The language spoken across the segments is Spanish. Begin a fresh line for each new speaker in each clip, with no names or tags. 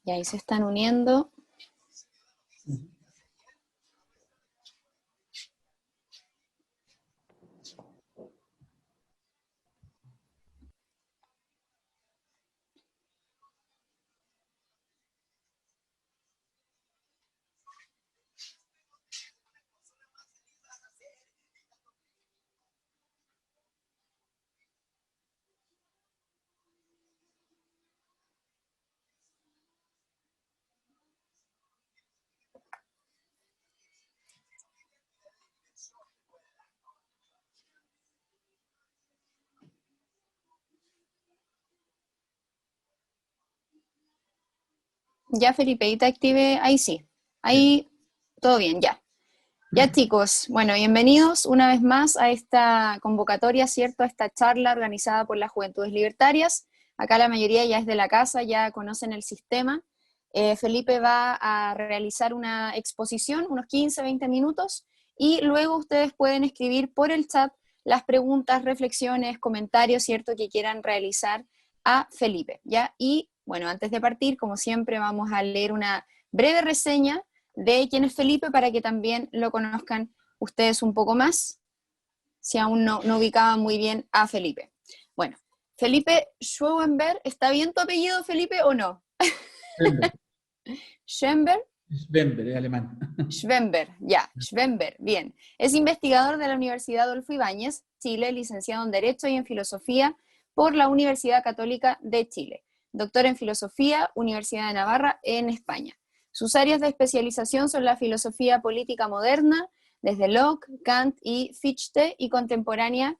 Y ahí se están uniendo. Ya, Felipe, ahí te active, ahí sí. Ahí todo bien, ya. Ya, chicos, bueno, bienvenidos una vez más a esta convocatoria, ¿cierto? A esta charla organizada por las Juventudes Libertarias. Acá la mayoría ya es de la casa, ya conocen el sistema. Felipe va a realizar una exposición, unos 15, 20 minutos, y luego ustedes pueden escribir por el chat las preguntas, reflexiones, comentarios, ¿cierto?, que quieran realizar a Felipe, ¿ya? Y, bueno, antes de partir, como siempre, vamos a leer una breve reseña de quién es Felipe para que también lo conozcan ustedes un poco más, si aún no ubicaban muy bien a Felipe. Bueno, Felipe Schwenberg, ¿está bien tu apellido, Felipe, o no?
Schwember.
Schwenberg.
Schwember, es alemán.
Schwenberg, ya, Schwenberg, bien. Es investigador de la Universidad Adolfo Ibáñez, Chile, licenciado en Derecho y en Filosofía por la Universidad Católica de Chile. Doctor en Filosofía, Universidad de Navarra, en España. Sus áreas de especialización son la filosofía política moderna, desde Locke, Kant y Fichte, y contemporánea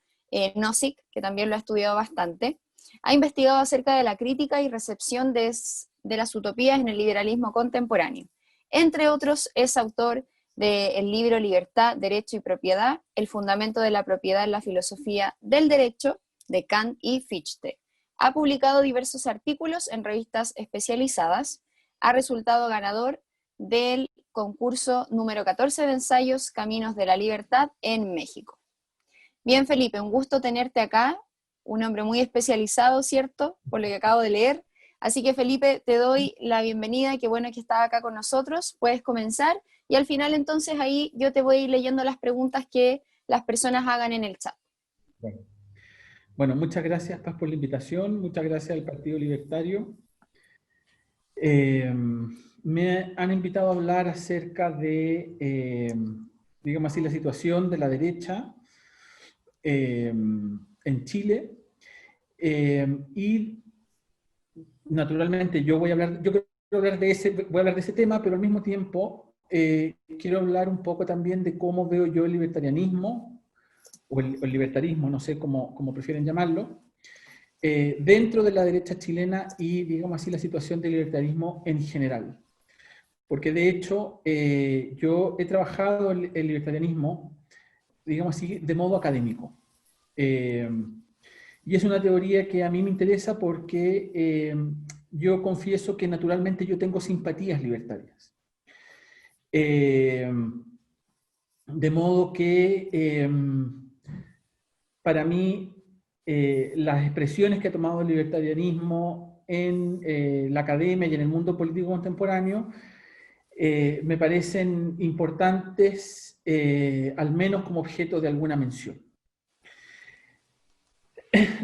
Nozick, que también lo ha estudiado bastante. Ha investigado acerca de la crítica y recepción de las utopías en el liberalismo contemporáneo. Entre otros, es autor del libro Libertad, Derecho y Propiedad, El fundamento de la propiedad en la filosofía del derecho, de Kant y Fichte. Ha publicado diversos artículos en revistas especializadas. Ha resultado ganador del concurso número 14 de ensayos Caminos de la Libertad en México. Bien, Felipe, un gusto tenerte acá, un hombre muy especializado, ¿cierto?, por lo que acabo de leer. Así que, Felipe, te doy la bienvenida, qué bueno que estás acá con nosotros, puedes comenzar, y al final entonces ahí yo te voy a ir leyendo las preguntas que las personas hagan en el chat.
Bueno, muchas gracias, Paz, por la invitación, muchas gracias al Partido Libertario. Me han invitado a hablar acerca de, digamos así, la situación de la derecha en Chile, y naturalmente yo voy a hablar, yo quiero hablar voy a hablar de ese tema, pero al mismo tiempo quiero hablar un poco también de cómo veo yo el libertarianismo, o el libertarismo, no sé cómo prefieren llamarlo, dentro de la derecha chilena y, digamos así, la situación del libertarismo en general. Porque de hecho yo he trabajado el libertarianismo, digamos así, de modo académico. Y es una teoría que a mí me interesa porque yo confieso que naturalmente yo tengo simpatías libertarias. De modo que para mí las expresiones que ha tomado el libertarianismo en la academia y en el mundo político contemporáneo me parecen importantes, al menos como objeto de alguna mención.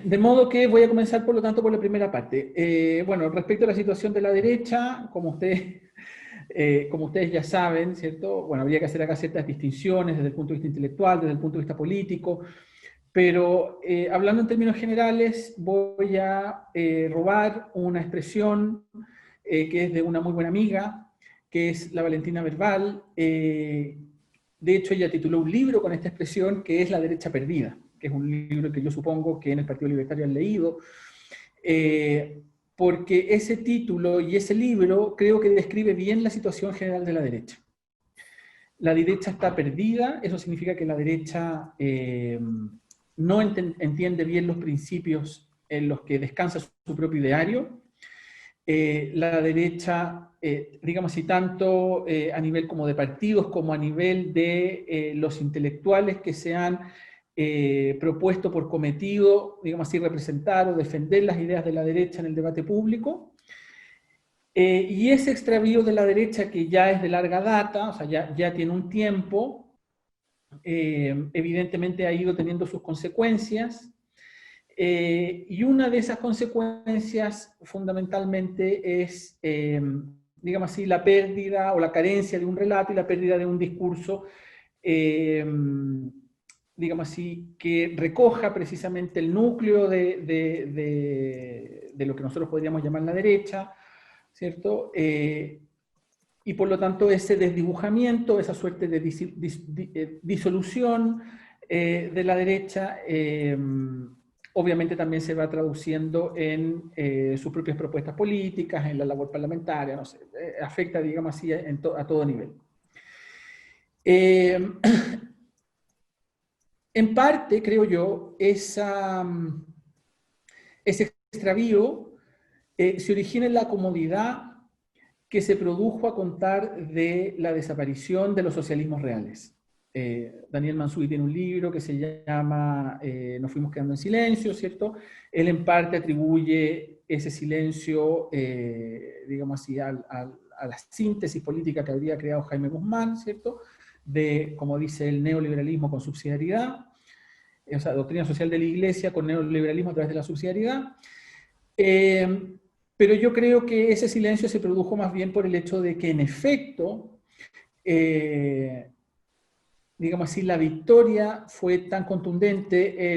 De modo que voy a comenzar, por lo tanto, por la primera parte. Bueno, respecto a la situación de la derecha, como ustedes ya saben, ¿cierto? Bueno, habría que hacer acá ciertas distinciones desde el punto de vista intelectual, desde el punto de vista político, pero hablando en términos generales, voy a robar una expresión que es de una muy buena amiga, que es la Valentina Verbal. De hecho, ella tituló un libro con esta expresión, que es La derecha perdida, que es un libro que yo supongo que en el Partido Libertario han leído, porque ese título y ese libro creo que describe bien la situación general de la derecha. La derecha está perdida, eso significa que la derecha no entiende bien los principios en los que descansa su propio ideario. La derecha, digamos así, tanto a nivel como de partidos, como a nivel de los intelectuales que se han propuesto por cometido, digamos así, representar o defender las ideas de la derecha en el debate público, Y ese extravío de la derecha, que ya es de larga data, o sea, ya tiene un tiempo, evidentemente ha ido teniendo sus consecuencias, y una de esas consecuencias fundamentalmente es, digamos así, la pérdida o la carencia de un relato y la pérdida de un discurso, digamos así, que recoja precisamente el núcleo de lo que nosotros podríamos llamar la derecha, ¿cierto? Y por lo tanto ese desdibujamiento, esa suerte de disolución de la derecha, obviamente también se va traduciendo en sus propias propuestas políticas, en la labor parlamentaria, no sé, afecta, digamos así, a todo nivel. En parte, creo yo, ese extravío se origina en la comodidad que se produjo a contar de la desaparición de los socialismos reales. Daniel Mansuy tiene un libro que se llama Nos fuimos quedando en silencio, ¿cierto? Él en parte atribuye ese silencio, digamos así, a la síntesis política que habría creado Jaime Guzmán, ¿cierto? De, como dice, el neoliberalismo con subsidiariedad, o sea, doctrina social de la Iglesia con neoliberalismo a través de la subsidiariedad. Pero yo creo que ese silencio se produjo más bien por el hecho de que, en efecto, digamos así, la victoria fue tan contundente,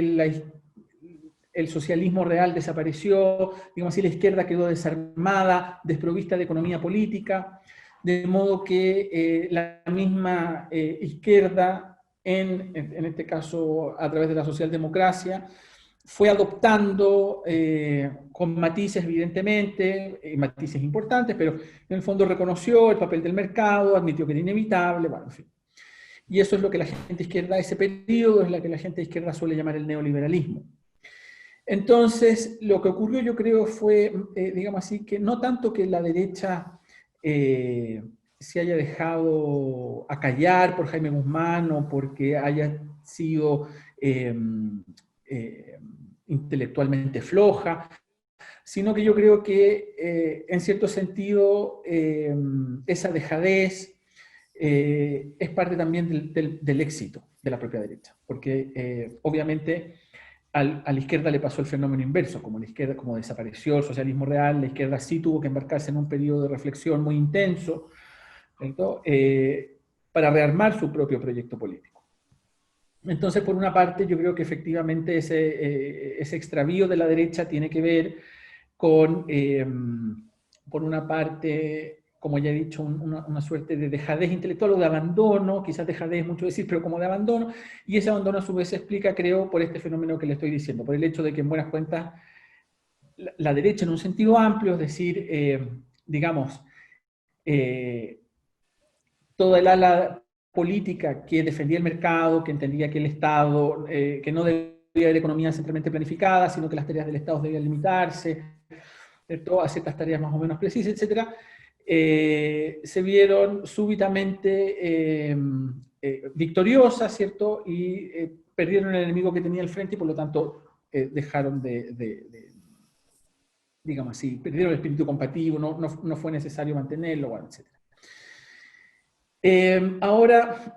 el socialismo real desapareció, digamos así, la izquierda quedó desarmada, desprovista de economía política, de modo que la misma izquierda, en este caso a través de la socialdemocracia, fue adoptando, con matices evidentemente, matices importantes, pero en el fondo reconoció el papel del mercado, admitió que era inevitable, bueno, en fin. Y eso es lo que la gente izquierda, ese periodo es lo que la gente izquierda suele llamar el neoliberalismo. Entonces, lo que ocurrió yo creo fue, digamos así, que no tanto que la derecha se haya dejado acallar por Jaime Guzmán o porque haya sido intelectualmente floja, sino que yo creo que en cierto sentido esa dejadez es parte también del éxito de la propia derecha, porque obviamente a la izquierda le pasó el fenómeno inverso, como la izquierda, como desapareció el socialismo real, la izquierda sí tuvo que embarcarse en un periodo de reflexión muy intenso, para rearmar su propio proyecto político. Entonces, por una parte, yo creo que efectivamente ese extravío de la derecha tiene que ver con, por una parte, como ya he dicho, una suerte de dejadez intelectual o de abandono, quizás dejadez es mucho decir, pero como de abandono, y ese abandono a su vez se explica, creo, por este fenómeno que le estoy diciendo, por el hecho de que en buenas cuentas la derecha en un sentido amplio, es decir, digamos, toda el ala política que defendía el mercado, que entendía que el Estado, que no debía haber economía centralmente planificada, sino que las tareas del Estado debían limitarse, ¿cierto?, a ciertas tareas más o menos precisas, etc., se vieron súbitamente victoriosas, ¿cierto?, y perdieron el enemigo que tenía al frente y por lo tanto dejaron digamos así, perdieron el espíritu combativo, no fue necesario mantenerlo, bueno, etc. Ahora,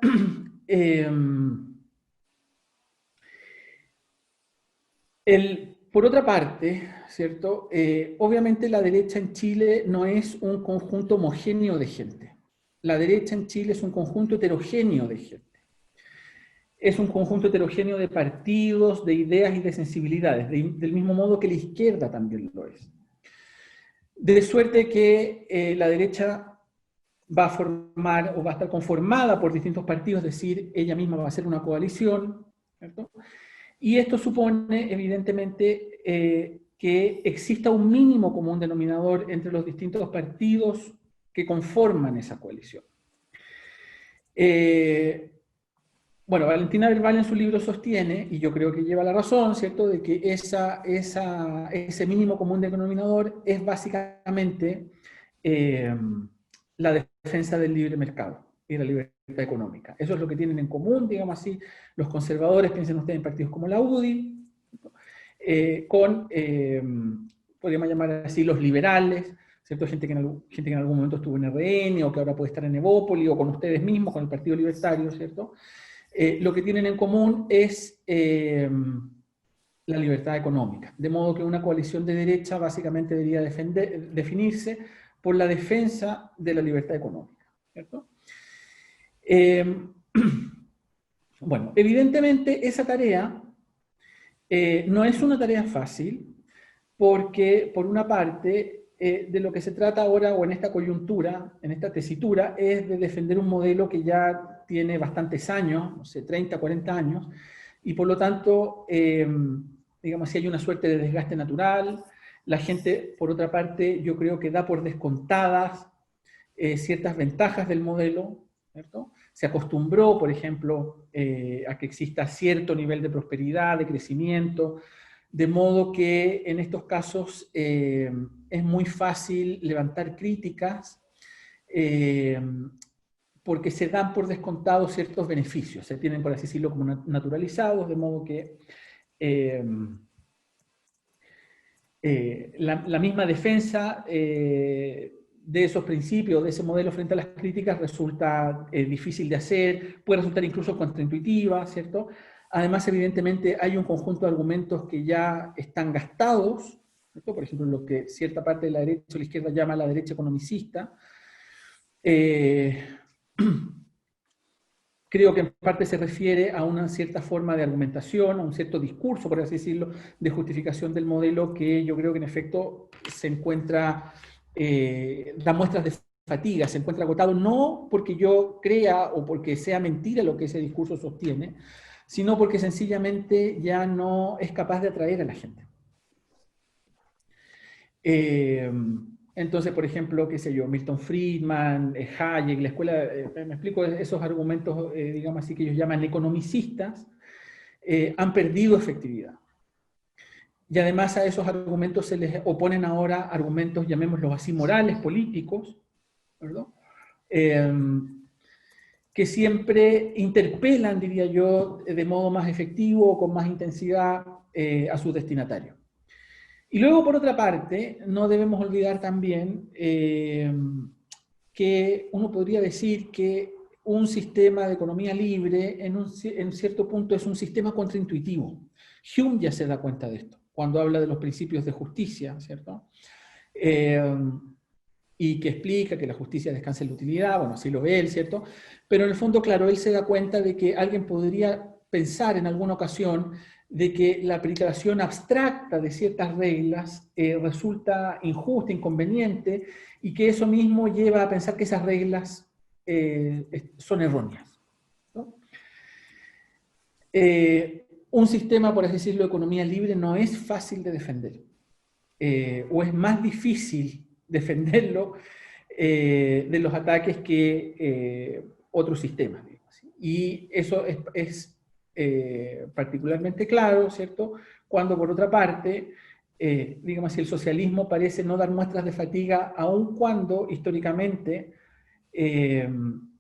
por otra parte, ¿cierto? Obviamente la derecha en Chile no es un conjunto homogéneo de gente. La derecha en Chile es un conjunto heterogéneo de gente. Es un conjunto heterogéneo de partidos, de ideas y de sensibilidades, del mismo modo que la izquierda también lo es. De suerte que la derecha va a formar o va a estar conformada por distintos partidos, es decir, ella misma va a ser una coalición, ¿cierto? Y esto supone, evidentemente, que exista un mínimo común denominador entre los distintos partidos que conforman esa coalición. Bueno, Valentina Verbal en su libro sostiene, y yo creo que lleva la razón, ¿cierto?, de que ese mínimo común denominador es básicamente la defensa del libre mercado y la libertad económica. Eso es lo que tienen en común, digamos así, los conservadores, piensen ustedes en partidos como la UDI, podríamos llamar así los liberales, ¿cierto? Gente que en algún momento estuvo en RN, o que ahora puede estar en Evópoli, o con ustedes mismos, con el Partido Libertario, ¿cierto? Lo que tienen en común es la libertad económica. De modo que una coalición de derecha básicamente debería definirse por la defensa de la libertad económica, ¿cierto? Bueno, evidentemente esa tarea no es una tarea fácil, porque por una parte de lo que se trata ahora, o en esta coyuntura, en esta tesitura, es de defender un modelo que ya tiene bastantes años, no sé, 30, 40 años, y por lo tanto, digamos, si hay una suerte de desgaste natural. La gente, por otra parte, yo creo que da por descontadas ciertas ventajas del modelo, ¿cierto? Se acostumbró, por ejemplo, a que exista cierto nivel de prosperidad, de crecimiento, de modo que en estos casos es muy fácil levantar críticas porque se dan por descontado ciertos beneficios, se tienen, por así decirlo, como naturalizados, de modo que la misma defensa de esos principios, de ese modelo frente a las críticas, resulta difícil de hacer, puede resultar incluso contraintuitiva, ¿cierto? Además, evidentemente, hay un conjunto de argumentos que ya están gastados, ¿cierto? Por ejemplo, lo que cierta parte de la derecha o la izquierda llama la derecha economicista. Creo que en parte se refiere a una cierta forma de argumentación, a un cierto discurso, por así decirlo, de justificación del modelo, que yo creo que en efecto se encuentra, da muestras de fatiga, se encuentra agotado, no porque yo crea o porque sea mentira lo que ese discurso sostiene, sino porque sencillamente ya no es capaz de atraer a la gente. Entonces, por ejemplo, qué sé yo, Milton Friedman, Hayek, la escuela, me explico, esos argumentos, digamos así, que ellos llaman economicistas, han perdido efectividad. Y además a esos argumentos se les oponen ahora argumentos, llamémoslos así, morales, políticos, ¿verdad? Que siempre interpelan, diría yo, de modo más efectivo, con más intensidad, a sus destinatarios. Y luego, por otra parte, no debemos olvidar también que uno podría decir que un sistema de economía libre en cierto punto es un sistema contraintuitivo. Hume ya se da cuenta de esto, cuando habla de los principios de justicia, ¿cierto? Y que explica que la justicia descansa en la utilidad, bueno, así lo ve él, ¿cierto? Pero en el fondo, claro, él se da cuenta de que alguien podría pensar en alguna ocasión de que la aplicación abstracta de ciertas reglas resulta injusta, inconveniente, y que eso mismo lleva a pensar que esas reglas son erróneas, ¿no? Un sistema, por así decirlo, de economía libre no es fácil de defender, o es más difícil defenderlo de los ataques que otros sistemas, digamos. Y eso es particularmente claro, ¿cierto? Cuando por otra parte, digamos, si el socialismo parece no dar muestras de fatiga, aun cuando históricamente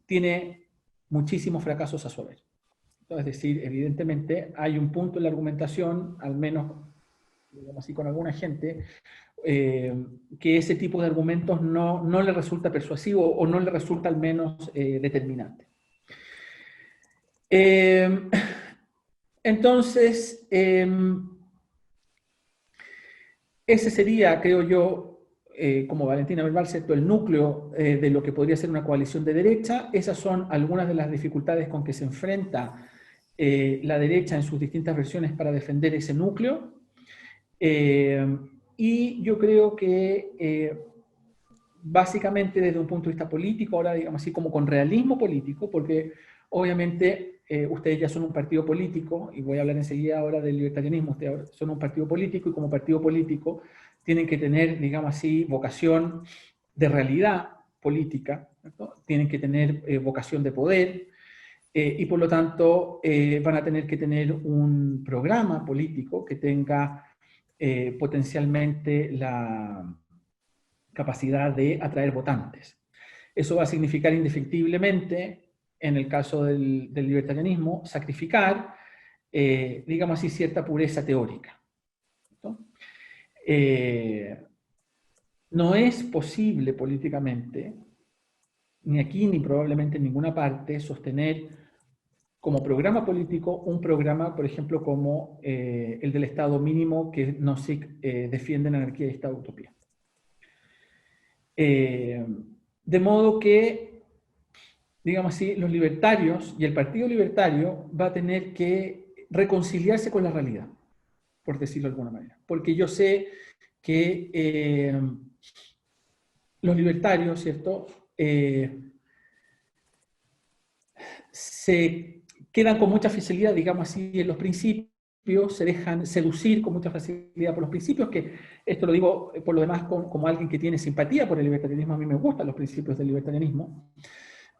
tiene muchísimos fracasos a su haber. Es decir, evidentemente hay un punto en la argumentación, al menos, digamos así, con alguna gente, que ese tipo de argumentos no le resulta persuasivo o no le resulta al menos determinante. Entonces, ese sería, creo yo, como Valentina Verbal, ¿cierto?, el núcleo de lo que podría ser una coalición de derecha. Esas son algunas de las dificultades con que se enfrenta la derecha en sus distintas versiones para defender ese núcleo. Y yo creo que básicamente desde un punto de vista político, ahora digamos así como con realismo político, porque obviamente ustedes ya son un partido político, y voy a hablar enseguida ahora del libertarianismo, ustedes son un partido político, y como partido político tienen que tener, digamos así, vocación de realidad política, ¿cierto? Tienen que tener vocación de poder, y por lo tanto van a tener que tener un programa político que tenga potencialmente la capacidad de atraer votantes. Eso va a significar indefectiblemente, en el caso del libertarianismo, sacrificar, digamos así, cierta pureza teórica, ¿no? no es posible políticamente, ni aquí ni probablemente en ninguna parte, sostener como programa político un programa, por ejemplo, como el del Estado mínimo que Nozick defiende en Anarquía y Estado Utopía. De modo que, digamos así, los libertarios y el Partido Libertario va a tener que reconciliarse con la realidad, por decirlo de alguna manera. Porque yo sé que los libertarios, ¿cierto?, se quedan con mucha facilidad, digamos así, en los principios, se dejan seducir con mucha facilidad por los principios, que esto lo digo por lo demás como alguien que tiene simpatía por el libertarianismo, a mí me gustan los principios del libertarianismo,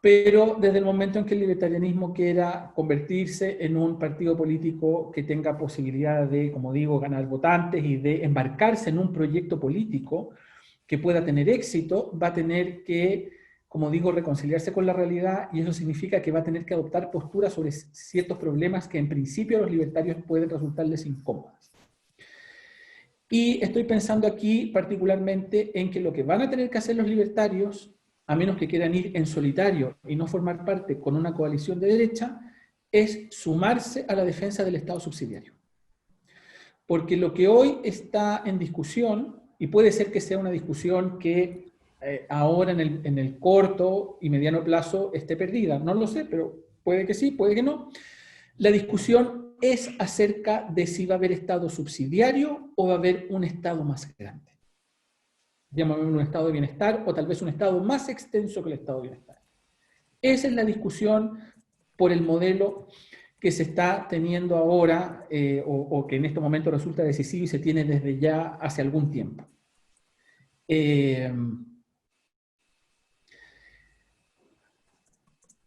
pero desde el momento en que el libertarianismo quiera convertirse en un partido político que tenga posibilidad de, como digo, ganar votantes y de embarcarse en un proyecto político que pueda tener éxito, va a tener que, como digo, reconciliarse con la realidad, y eso significa que va a tener que adoptar posturas sobre ciertos problemas que en principio a los libertarios pueden resultarles incómodas. Y estoy pensando aquí particularmente en que lo que van a tener que hacer los libertarios, a menos que quieran ir en solitario y no formar parte con una coalición de derecha, es sumarse a la defensa del Estado subsidiario. Porque lo que hoy está en discusión, y puede ser que sea una discusión que ahora en el corto y mediano plazo esté perdida, no lo sé, pero puede que sí, puede que no, la discusión es acerca de si va a haber Estado subsidiario o va a haber un Estado más grande. Llamémoslo un Estado de bienestar o tal vez un Estado más extenso que el Estado de bienestar. Esa es la discusión por el modelo que se está teniendo ahora o que en este momento resulta decisivo y se tiene desde ya hace algún tiempo.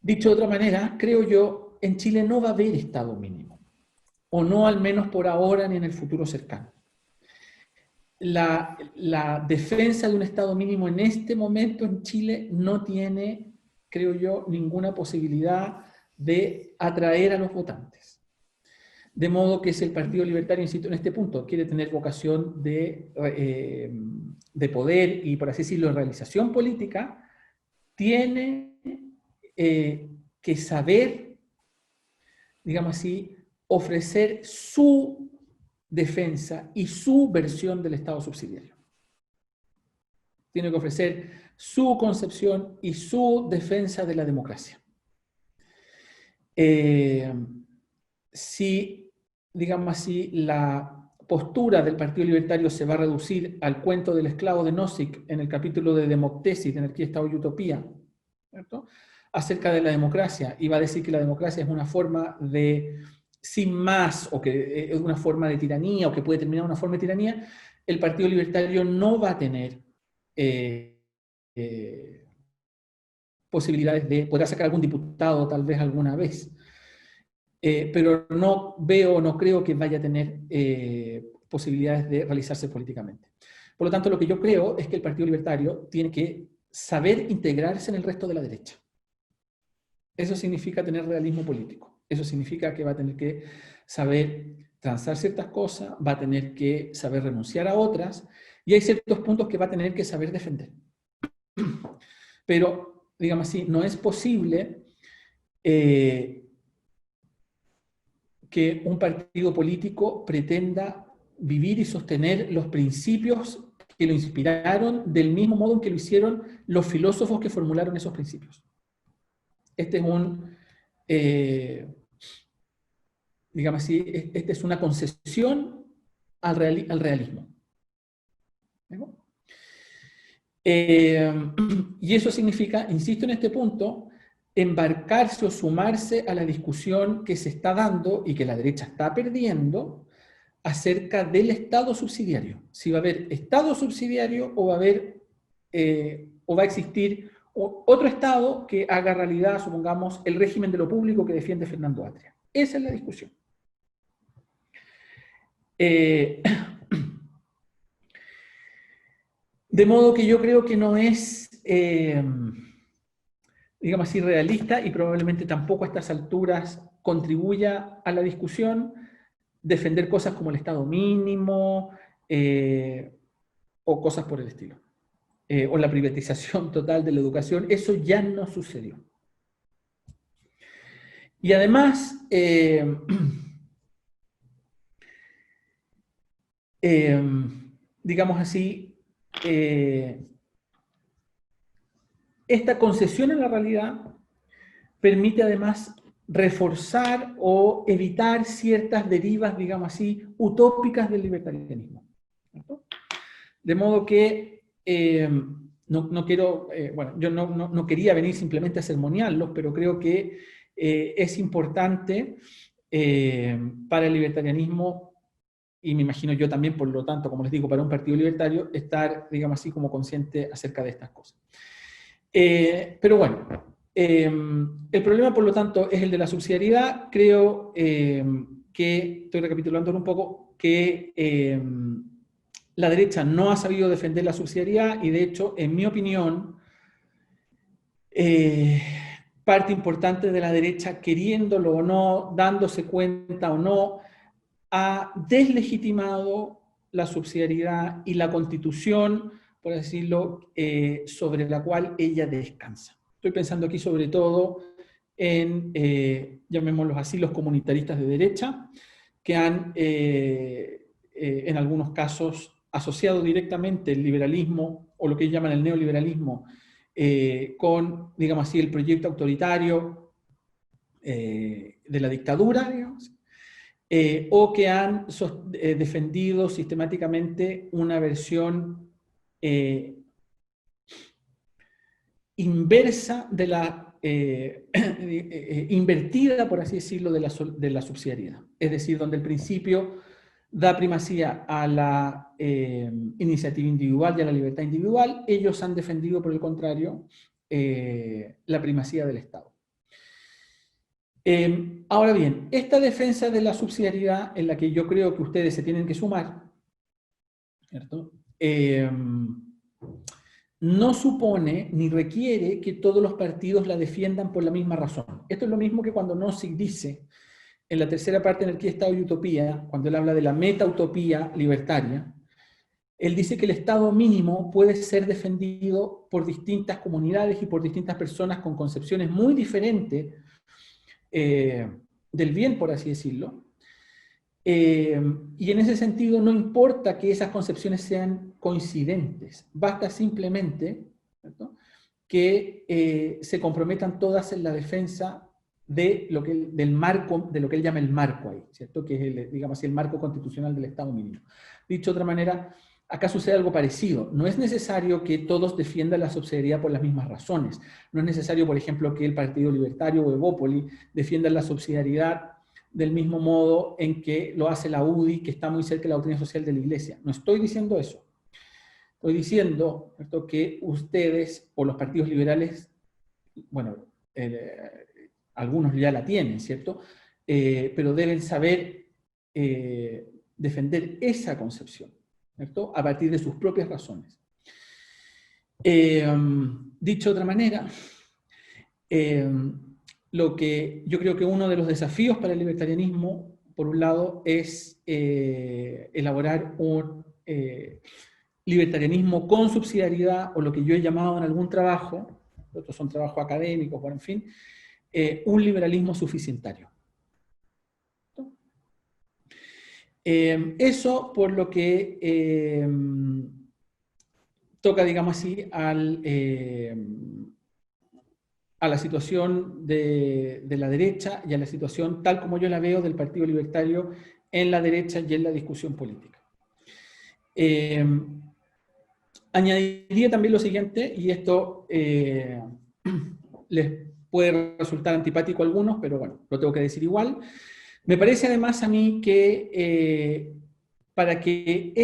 Dicho de otra manera, creo yo, en Chile no va a haber Estado mínimo, o no al menos por ahora ni en el futuro cercano. La defensa de un Estado mínimo en este momento en Chile no tiene, creo yo, ninguna posibilidad de atraer a los votantes. De modo que si el Partido Libertario, insisto en este punto, quiere tener vocación de poder y, por así decirlo, realización política, tiene que saber, digamos así, ofrecer su defensa y su versión del Estado subsidiario. Tiene que ofrecer su concepción y su defensa de la democracia. Si, digamos así, la postura del Partido Libertario se va a reducir al cuento del esclavo de Nozick en el capítulo de Democtesis, de Anarquía, Estado y Utopía, ¿cierto?, acerca de la democracia, y va a decir que la democracia es una forma de, sin más, o que es una forma de tiranía, o que puede terminar una forma de tiranía, el Partido Libertario no va a tener posibilidades de poder sacar algún diputado tal vez alguna vez. Pero no veo, no creo que vaya a tener posibilidades de realizarse políticamente. Por lo tanto, lo que yo creo es que el Partido Libertario tiene que saber integrarse en el resto de la derecha. Eso significa tener realismo político. Eso significa que va a tener que saber transar ciertas cosas, va a tener que saber renunciar a otras, y hay ciertos puntos que va a tener que saber defender. Pero, digamos así, no es posible que un partido político pretenda vivir y sostener los principios que lo inspiraron del mismo modo en que lo hicieron los filósofos que formularon esos principios. Este es digamos así, esta es una concesión al realismo. Y eso significa, insisto en este punto, embarcarse o sumarse a la discusión que se está dando y que la derecha está perdiendo acerca del Estado subsidiario. Si va a haber Estado subsidiario o va a haber, o va a existir otro Estado que haga realidad, supongamos, el régimen de lo público que defiende Fernando Atria. Esa es la discusión. De modo que yo creo que no es, digamos así, realista, y probablemente tampoco a estas alturas contribuya a la discusión defender cosas como el Estado mínimo o cosas por el estilo. o la privatización total de la educación, eso ya no sucedió. Y además, digamos así, esta concesión a la realidad permite además reforzar o evitar ciertas derivas, digamos así, utópicas del libertarianismo, ¿cierto? De modo que no quiero, bueno, yo no quería venir simplemente a sermonearlos, pero creo que es importante para el libertarianismo, y me imagino yo también, por lo tanto, como les digo, para un partido libertario, estar, digamos así, como consciente acerca de estas cosas. Pero bueno, el problema, por lo tanto, es el de la subsidiariedad. Creo que, estoy recapitulando un poco, que la derecha no ha sabido defender la subsidiariedad y, de hecho, en mi opinión, parte importante de la derecha, queriéndolo o no, dándose cuenta o no, ha deslegitimado la subsidiariedad y la Constitución, por decirlo, sobre la cual ella descansa. Estoy pensando aquí sobre todo en, llamémoslos así, los comunitaristas de derecha, que han, en algunos casos, asociado directamente el liberalismo, o lo que ellos llaman el neoliberalismo, con, digamos así, el proyecto autoritario de la dictadura, digamos, o que han defendido sistemáticamente una versión inversa de la, invertida, por así decirlo, de la subsidiariedad. Es decir, donde el principio da primacía a la iniciativa individual y a la libertad individual, ellos han defendido, por el contrario, la primacía del Estado. Ahora bien, esta defensa de la subsidiariedad, en la que yo creo que ustedes se tienen que sumar, ¿cierto? No supone ni requiere que todos los partidos la defiendan por la misma razón. Esto es lo mismo que cuando Nozick dice, en la tercera parte en el que Estado y Utopía, cuando él habla de la meta-utopía libertaria, él dice que el Estado mínimo puede ser defendido por distintas comunidades y por distintas personas con concepciones muy diferentes del bien, por así decirlo. Y en ese sentido no importa que esas concepciones sean coincidentes, basta simplemente, ¿cierto?, que se comprometan todas en la defensa de lo que, del marco, de lo que él llama el marco ahí, ¿cierto?, que es el, digamos así, el marco constitucional del Estado mínimo. Dicho de otra manera, acá sucede algo parecido. No es necesario que todos defiendan la subsidiariedad por las mismas razones. No es necesario, por ejemplo, que el Partido Libertario o Evópoli defiendan la subsidiariedad del mismo modo en que lo hace la UDI, que está muy cerca de la doctrina social de la Iglesia. No estoy diciendo eso. Estoy diciendo, ¿cierto?, que ustedes, o los partidos liberales, bueno, algunos ya la tienen, ¿cierto?, pero deben saber defender esa concepción, ¿cierto?, a partir de sus propias razones. Dicho de otra manera, lo que yo creo que uno de los desafíos para el libertarianismo, por un lado, es elaborar un libertarianismo con subsidiariedad, o lo que yo he llamado en algún trabajo, otros son trabajos académicos, bueno, en fin, un liberalismo suficientario. Eso por lo que toca, digamos así, a la situación de la derecha y a la situación tal como yo la veo del Partido Libertario en la derecha y en la discusión política. Añadiría también lo siguiente, y esto les puede resultar antipático a algunos, pero bueno, lo tengo que decir igual. Me parece además a mí que para que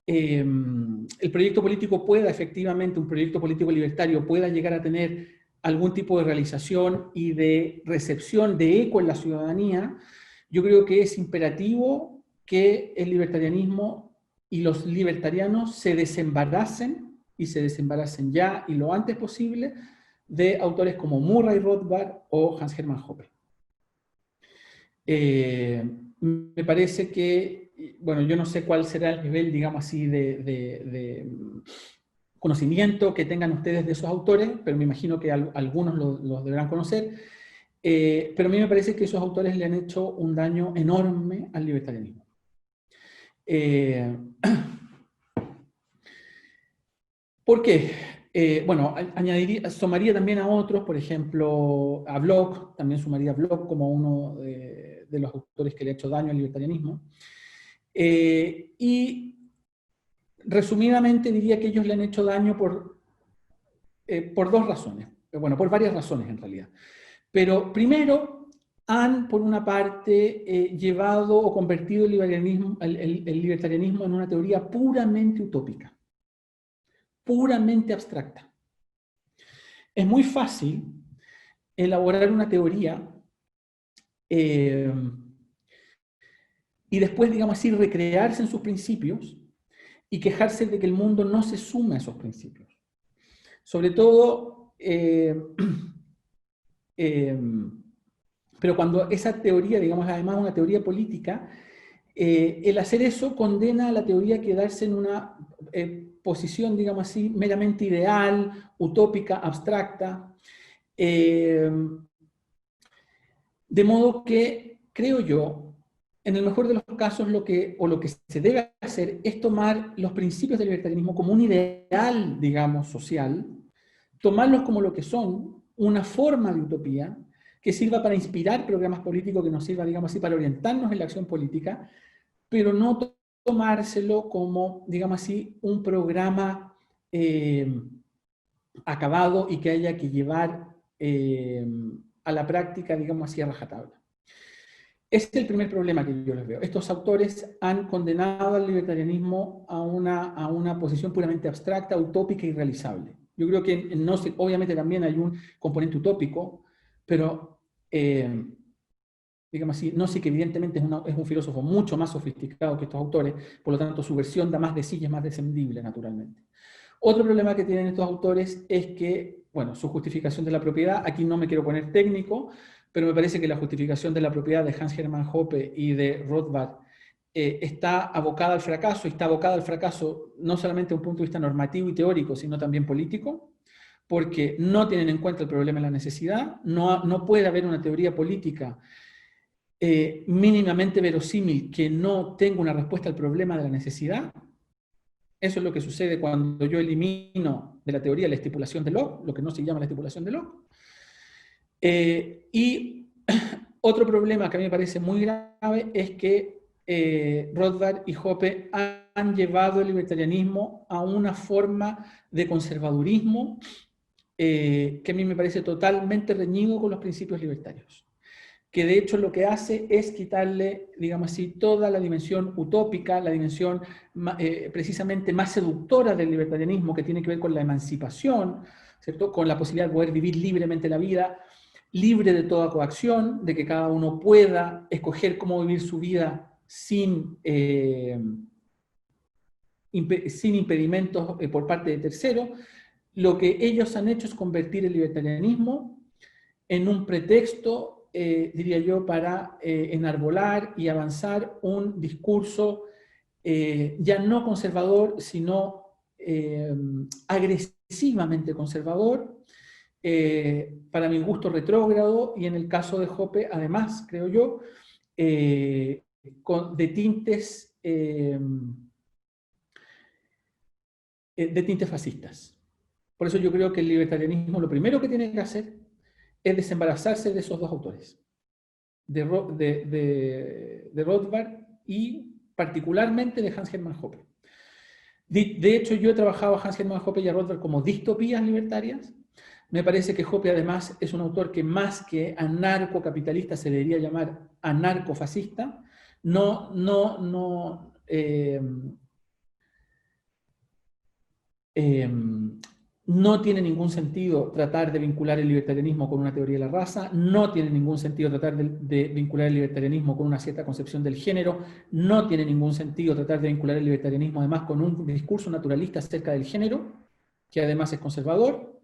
el proyecto político pueda efectivamente, un proyecto político libertario pueda llegar a tener algún tipo de realización y de recepción, de eco en la ciudadanía, yo creo que es imperativo que el libertarianismo y los libertarianos se desembaracen, y se desembaracen ya y lo antes posible, de autores como Murray Rothbard o Hans Hermann Hoppe. Me parece que, bueno, yo no sé cuál será el nivel, digamos así, de conocimiento que tengan ustedes de esos autores, pero me imagino que algunos los deberán conocer. Pero a mí me parece que esos autores le han hecho un daño enorme al libertarianismo. ¿Por qué? Bueno, sumaría también a otros, por ejemplo, a Bloch, también sumaría a Bloch como uno de los autores que le ha hecho daño al libertarianismo. Y resumidamente diría que ellos le han hecho daño por dos razones. Bueno, por varias razones en realidad. Pero primero, han, por una parte, llevado o convertido el libertarianismo en una teoría puramente utópica, puramente abstracta. Es muy fácil elaborar una teoría y después, digamos así, recrearse en sus principios y quejarse de que el mundo no se sume a esos principios. Sobre todo, pero cuando esa teoría, digamos, además una teoría política, el hacer eso condena a la teoría a quedarse en una posición, digamos así, meramente ideal, utópica, abstracta. De modo que, creo yo, en el mejor de los casos lo que se debe hacer es tomar los principios del libertarianismo como un ideal, digamos, social, tomarlos como lo que son, una forma de utopía, que sirva para inspirar programas políticos, que nos sirva, digamos así, para orientarnos en la acción política, pero no tomárselo como, digamos así, un programa acabado y que haya que llevar a la práctica, digamos así, a rajatabla. Ese es el primer problema que yo les veo. Estos autores han condenado al libertarianismo a una posición puramente abstracta, utópica y irrealizable. Yo creo que obviamente también hay un componente utópico, pero digamos así, Nozick evidentemente es un filósofo mucho más sofisticado que estos autores, por lo tanto su versión da más de sí y es más descendible, naturalmente. Otro problema que tienen estos autores es que, bueno, su justificación de la propiedad, aquí no me quiero poner técnico, pero me parece que la justificación de la propiedad de Hans Hermann Hoppe y de Rothbard está abocada al fracaso, y está abocada al fracaso no solamente desde un punto de vista normativo y teórico, sino también político, porque no tienen en cuenta el problema de la necesidad, no puede haber una teoría política mínimamente verosímil que no tenga una respuesta al problema de la necesidad. Eso es lo que sucede cuando yo elimino de la teoría la estipulación de Locke, lo que no se llama la estipulación de Locke. Y otro problema que a mí me parece muy grave es que Rothbard y Hoppe han llevado el libertarianismo a una forma de conservadurismo que a mí me parece totalmente reñido con los principios libertarios, que de hecho lo que hace es quitarle, digamos así, toda la dimensión utópica, la dimensión precisamente más seductora del libertarianismo, que tiene que ver con la emancipación, ¿cierto? Con la posibilidad de poder vivir libremente la vida, libre de toda coacción, de que cada uno pueda escoger cómo vivir su vida sin impedimentos por parte de terceros. Lo que ellos han hecho es convertir el libertarianismo en un pretexto, diría yo, para enarbolar y avanzar un discurso ya no conservador, sino agresivamente conservador, para mi gusto retrógrado, y en el caso de Hoppe, además, creo yo, de tintes fascistas. Por eso yo creo que el libertarianismo lo primero que tiene que hacer es desembarazarse de esos dos autores, de Rothbard y particularmente de Hans Hermann Hoppe. De hecho, yo he trabajado a Hans Hermann Hoppe y a Rothbard como distopías libertarias. Me parece que Hoppe además es un autor que más que anarcocapitalista se debería llamar anarcofascista. No tiene ningún sentido tratar de vincular el libertarianismo con una teoría de la raza, no tiene ningún sentido tratar de vincular el libertarianismo con una cierta concepción del género, no tiene ningún sentido tratar de vincular el libertarianismo además con un discurso naturalista acerca del género, que además es conservador.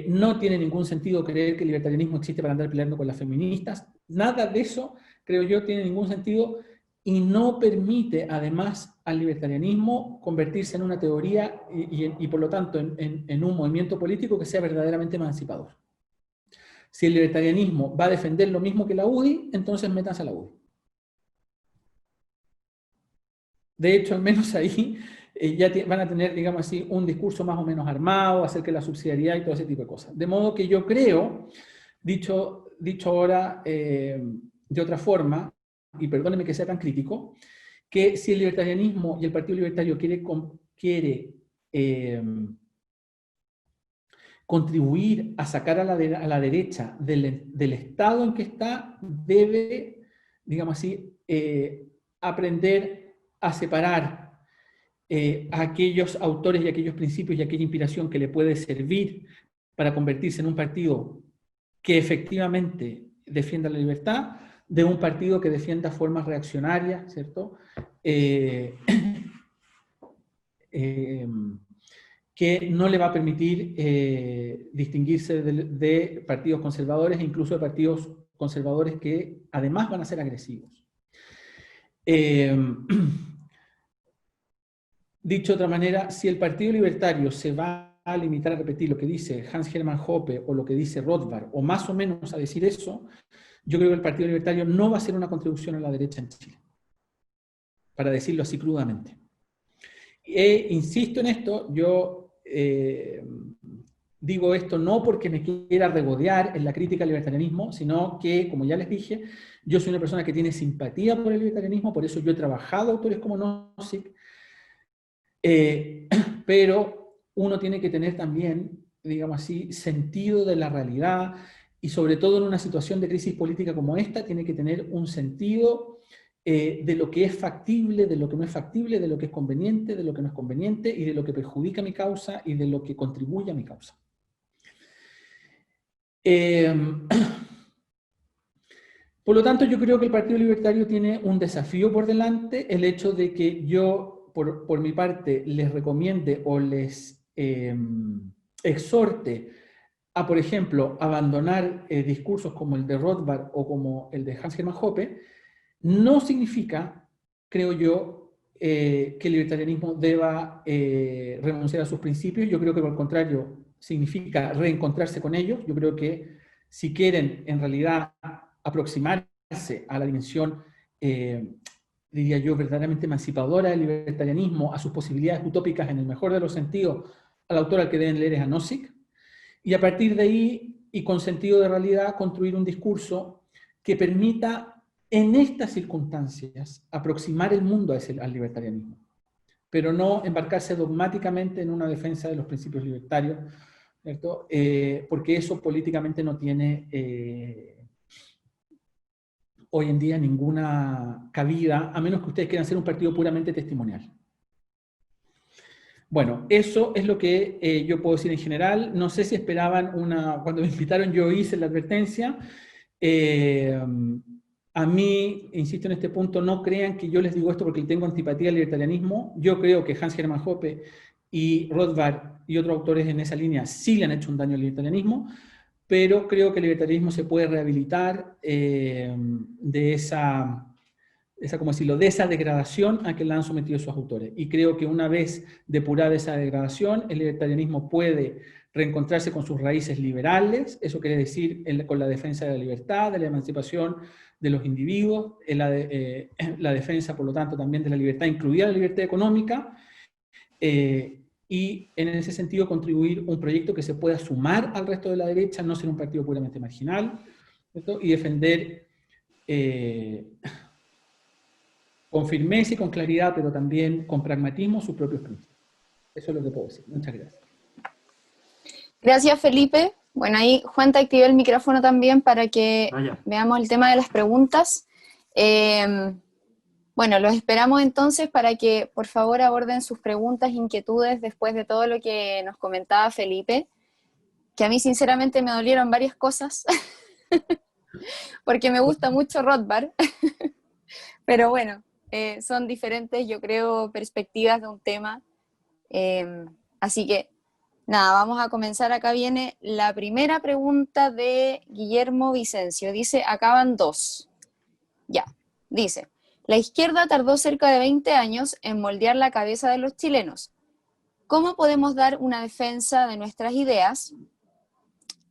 No tiene ningún sentido creer que el libertarianismo existe para andar peleando con las feministas. Nada de eso, creo yo, tiene ningún sentido, y no permite, además, al libertarianismo convertirse en una teoría y por lo tanto, en un movimiento político que sea verdaderamente emancipador. Si el libertarianismo va a defender lo mismo que la UDI, entonces métanse a la UDI. De hecho, al menos ahí ya van a tener, digamos así, un discurso más o menos armado acerca de la subsidiariedad y todo ese tipo de cosas. De modo que yo creo, dicho ahora de otra forma, y perdónenme que sea tan crítico, que si el libertarianismo y el Partido Libertario quiere contribuir a sacar a la derecha del estado en que está, debe, digamos así, aprender a separar a aquellos autores y aquellos principios y aquella inspiración que le puede servir para convertirse en un partido que efectivamente defienda la libertad, de un partido que defienda formas reaccionarias, ¿cierto? Que no le va a permitir distinguirse de partidos conservadores e incluso de partidos conservadores que además van a ser agresivos. Dicho de otra manera, si el Partido Libertario se va a limitar a repetir lo que dice Hans-Hermann Hoppe o lo que dice Rothbard, o más o menos a decir eso, yo creo que el Partido Libertario no va a hacer una contribución a la derecha en Chile, para decirlo así crudamente. Insisto en esto, yo digo esto no porque me quiera regodear en la crítica al libertarianismo, sino que, como ya les dije, yo soy una persona que tiene simpatía por el libertarianismo, por eso yo he trabajado autores como Nozick, pero uno tiene que tener también, digamos así, sentido de la realidad y sobre todo en una situación de crisis política como esta, tiene que tener un sentido de lo que es factible, de lo que no es factible, de lo que es conveniente, de lo que no es conveniente y de lo que perjudica mi causa y de lo que contribuye a mi causa. Por lo tanto, yo creo que el Partido Libertario tiene un desafío por delante, el hecho de que yo por mi parte, les recomiende o les exhorte a, por ejemplo, abandonar discursos como el de Rothbard o como el de Hans-Hermann Hoppe, no significa, creo yo, que el libertarianismo deba renunciar a sus principios. Yo creo que, por el contrario, significa reencontrarse con ellos. Yo creo que si quieren, en realidad, aproximarse a la dimensión diría yo, verdaderamente emancipadora del libertarianismo, a sus posibilidades utópicas en el mejor de los sentidos, al autor al que deben leer es a Nozick, y a partir de ahí, y con sentido de realidad, construir un discurso que permita, en estas circunstancias, aproximar el mundo al libertarianismo, pero no embarcarse dogmáticamente en una defensa de los principios libertarios, ¿cierto? Porque eso políticamente no tiene hoy en día ninguna cabida, a menos que ustedes quieran ser un partido puramente testimonial. Bueno, eso es lo que yo puedo decir en general. No sé si esperaban cuando me invitaron yo hice la advertencia. A mí, insisto en este punto, no crean que yo les digo esto porque tengo antipatía al libertarianismo. Yo creo que Hans-Hermann Hoppe y Rothbard y otros autores en esa línea sí le han hecho un daño al libertarianismo, pero creo que el libertarismo se puede rehabilitar de esa, ¿cómo decirlo?, de esa degradación a que la han sometido sus autores. Y creo que una vez depurada esa degradación, el libertarianismo puede reencontrarse con sus raíces liberales, eso quiere decir con la defensa de la libertad, de la emancipación de los individuos, la defensa, por lo tanto, también de la libertad, incluida la libertad económica, y en ese sentido contribuir un proyecto que se pueda sumar al resto de la derecha, no ser un partido puramente marginal, ¿cierto? Y defender con firmeza y con claridad, pero también con pragmatismo, sus propios principios. Eso es lo que puedo decir. Muchas gracias.
Gracias, Felipe. Bueno, ahí Juan te activé el micrófono también para que veamos el tema de las preguntas. Bueno, los esperamos entonces para que por favor aborden sus preguntas, inquietudes después de todo lo que nos comentaba Felipe, que a mí sinceramente me dolieron varias cosas, porque me gusta mucho Rothbard, pero bueno, son diferentes, yo creo, perspectivas de un tema. Así que, nada, vamos a comenzar. Acá viene la primera pregunta de Guillermo Vicencio. Dice, acaban dos. Ya, dice. La izquierda tardó cerca de 20 años en moldear la cabeza de los chilenos. ¿Cómo podemos dar una defensa de nuestras ideas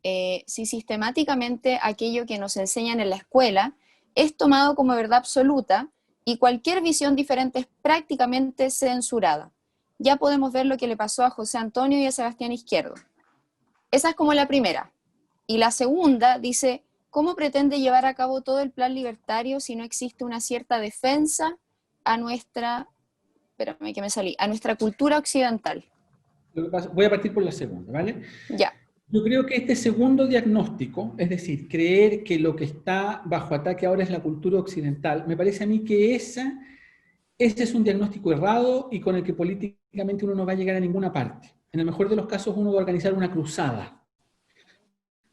si sistemáticamente aquello que nos enseñan en la escuela es tomado como verdad absoluta y cualquier visión diferente es prácticamente censurada? Ya podemos ver lo que le pasó a José Antonio y a Sebastián Izquierdo. Esa es como la primera. Y la segunda dice, ¿cómo pretende llevar a cabo todo el plan libertario si no existe una cierta defensa a nuestra, espérame que me salí, a nuestra cultura occidental?
Voy a partir por la segunda, ¿vale?
Ya.
Yo creo que este segundo diagnóstico, es decir, creer que lo que está bajo ataque ahora es la cultura occidental, me parece a mí que ese es un diagnóstico errado y con el que políticamente uno no va a llegar a ninguna parte. En el mejor de los casos uno va a organizar una cruzada,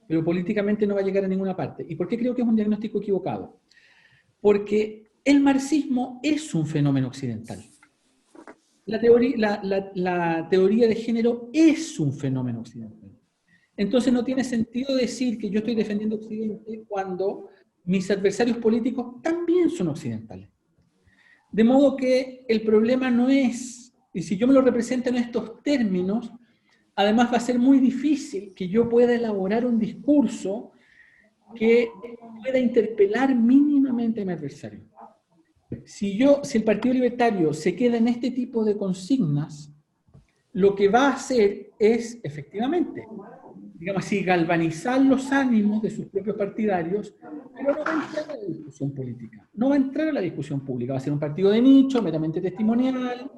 pero políticamente no va a llegar a ninguna parte. ¿Y por qué creo que es un diagnóstico equivocado? Porque el marxismo es un fenómeno occidental. La teoría de género es un fenómeno occidental. Entonces no tiene sentido decir que yo estoy defendiendo Occidente cuando mis adversarios políticos también son occidentales. De modo que el problema no es, y si yo me lo represento en estos términos, además va a ser muy difícil que yo pueda elaborar un discurso que pueda interpelar mínimamente a mi adversario. Si el Partido Libertario se queda en este tipo de consignas, lo que va a hacer es, efectivamente, digamos así, galvanizar los ánimos de sus propios partidarios, pero no va a entrar a la discusión política, no va a entrar a la discusión pública, va a ser un partido de nicho, meramente testimonial,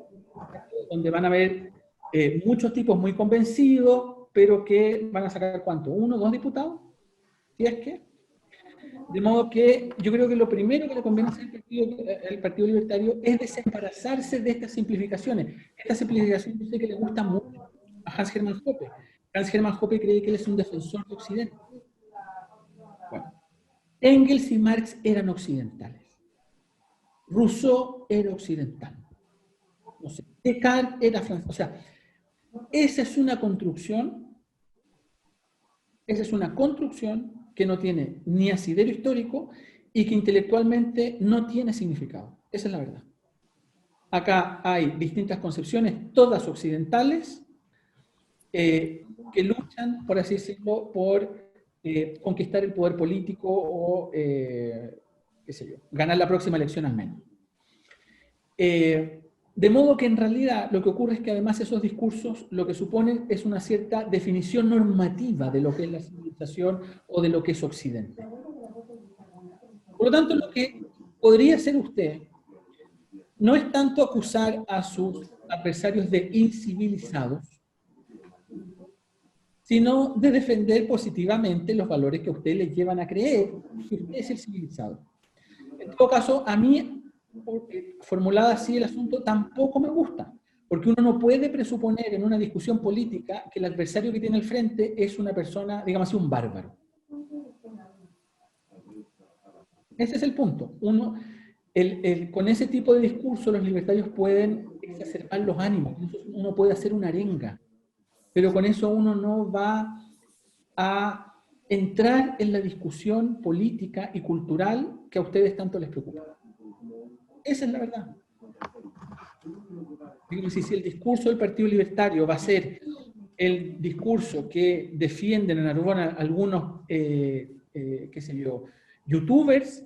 donde van a haber muchos tipos muy convencidos, pero que van a sacar ¿cuánto? ¿1 o 2 diputados? ¿Si es que? De modo que yo creo que lo primero que le conviene hacer al Partido Libertario es desembarazarse de estas simplificaciones. Esta simplificación yo sé que le gusta mucho a Hans-Hermann Hoppe. Hans-Hermann Hoppe cree que él es un defensor de Occidente. Bueno, Engels y Marx eran occidentales. Rousseau era occidental. No sé, Descartes era francés. O sea, esa es una construcción que no tiene ni asidero histórico y que intelectualmente no tiene significado. Esa es la verdad. Acá hay distintas concepciones, todas occidentales, que luchan, por así decirlo, por conquistar el poder político o, qué sé yo, ganar la próxima elección al menos. De modo que en realidad lo que ocurre es que además esos discursos lo que suponen es una cierta definición normativa de lo que es la civilización o de lo que es Occidente. Por lo tanto, lo que podría hacer usted no es tanto acusar a sus adversarios de incivilizados, sino de defender positivamente los valores que a usted le llevan a creer que usted es el civilizado. En todo caso, a mí, formulada así el asunto, tampoco me gusta, porque uno no puede presuponer en una discusión política que el adversario que tiene al frente es una persona, digamos así, un bárbaro. Ese es el punto. Con ese tipo de discurso los libertarios pueden exacerbar los ánimos, uno puede hacer una arenga, pero con eso uno no va a entrar en la discusión política y cultural que a ustedes tanto les preocupa. Esa es la verdad. Si el discurso del Partido Libertario va a ser el discurso que defienden en Narbona algunos, qué sé yo, youtubers,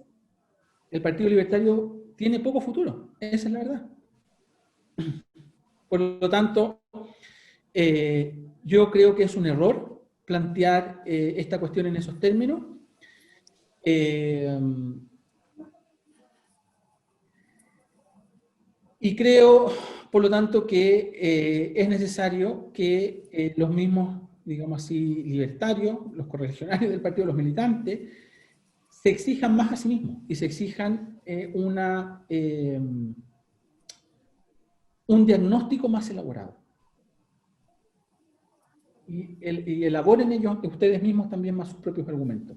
el Partido Libertario tiene poco futuro. Esa es la verdad. Por lo tanto, yo creo que es un error plantear esta cuestión en esos términos. Y creo, por lo tanto, que es necesario que los mismos, digamos así, libertarios, los correligionarios del partido, los militantes, se exijan más a sí mismos y se exijan un diagnóstico más elaborado. Y elaboren ellos, ustedes mismos también más sus propios argumentos.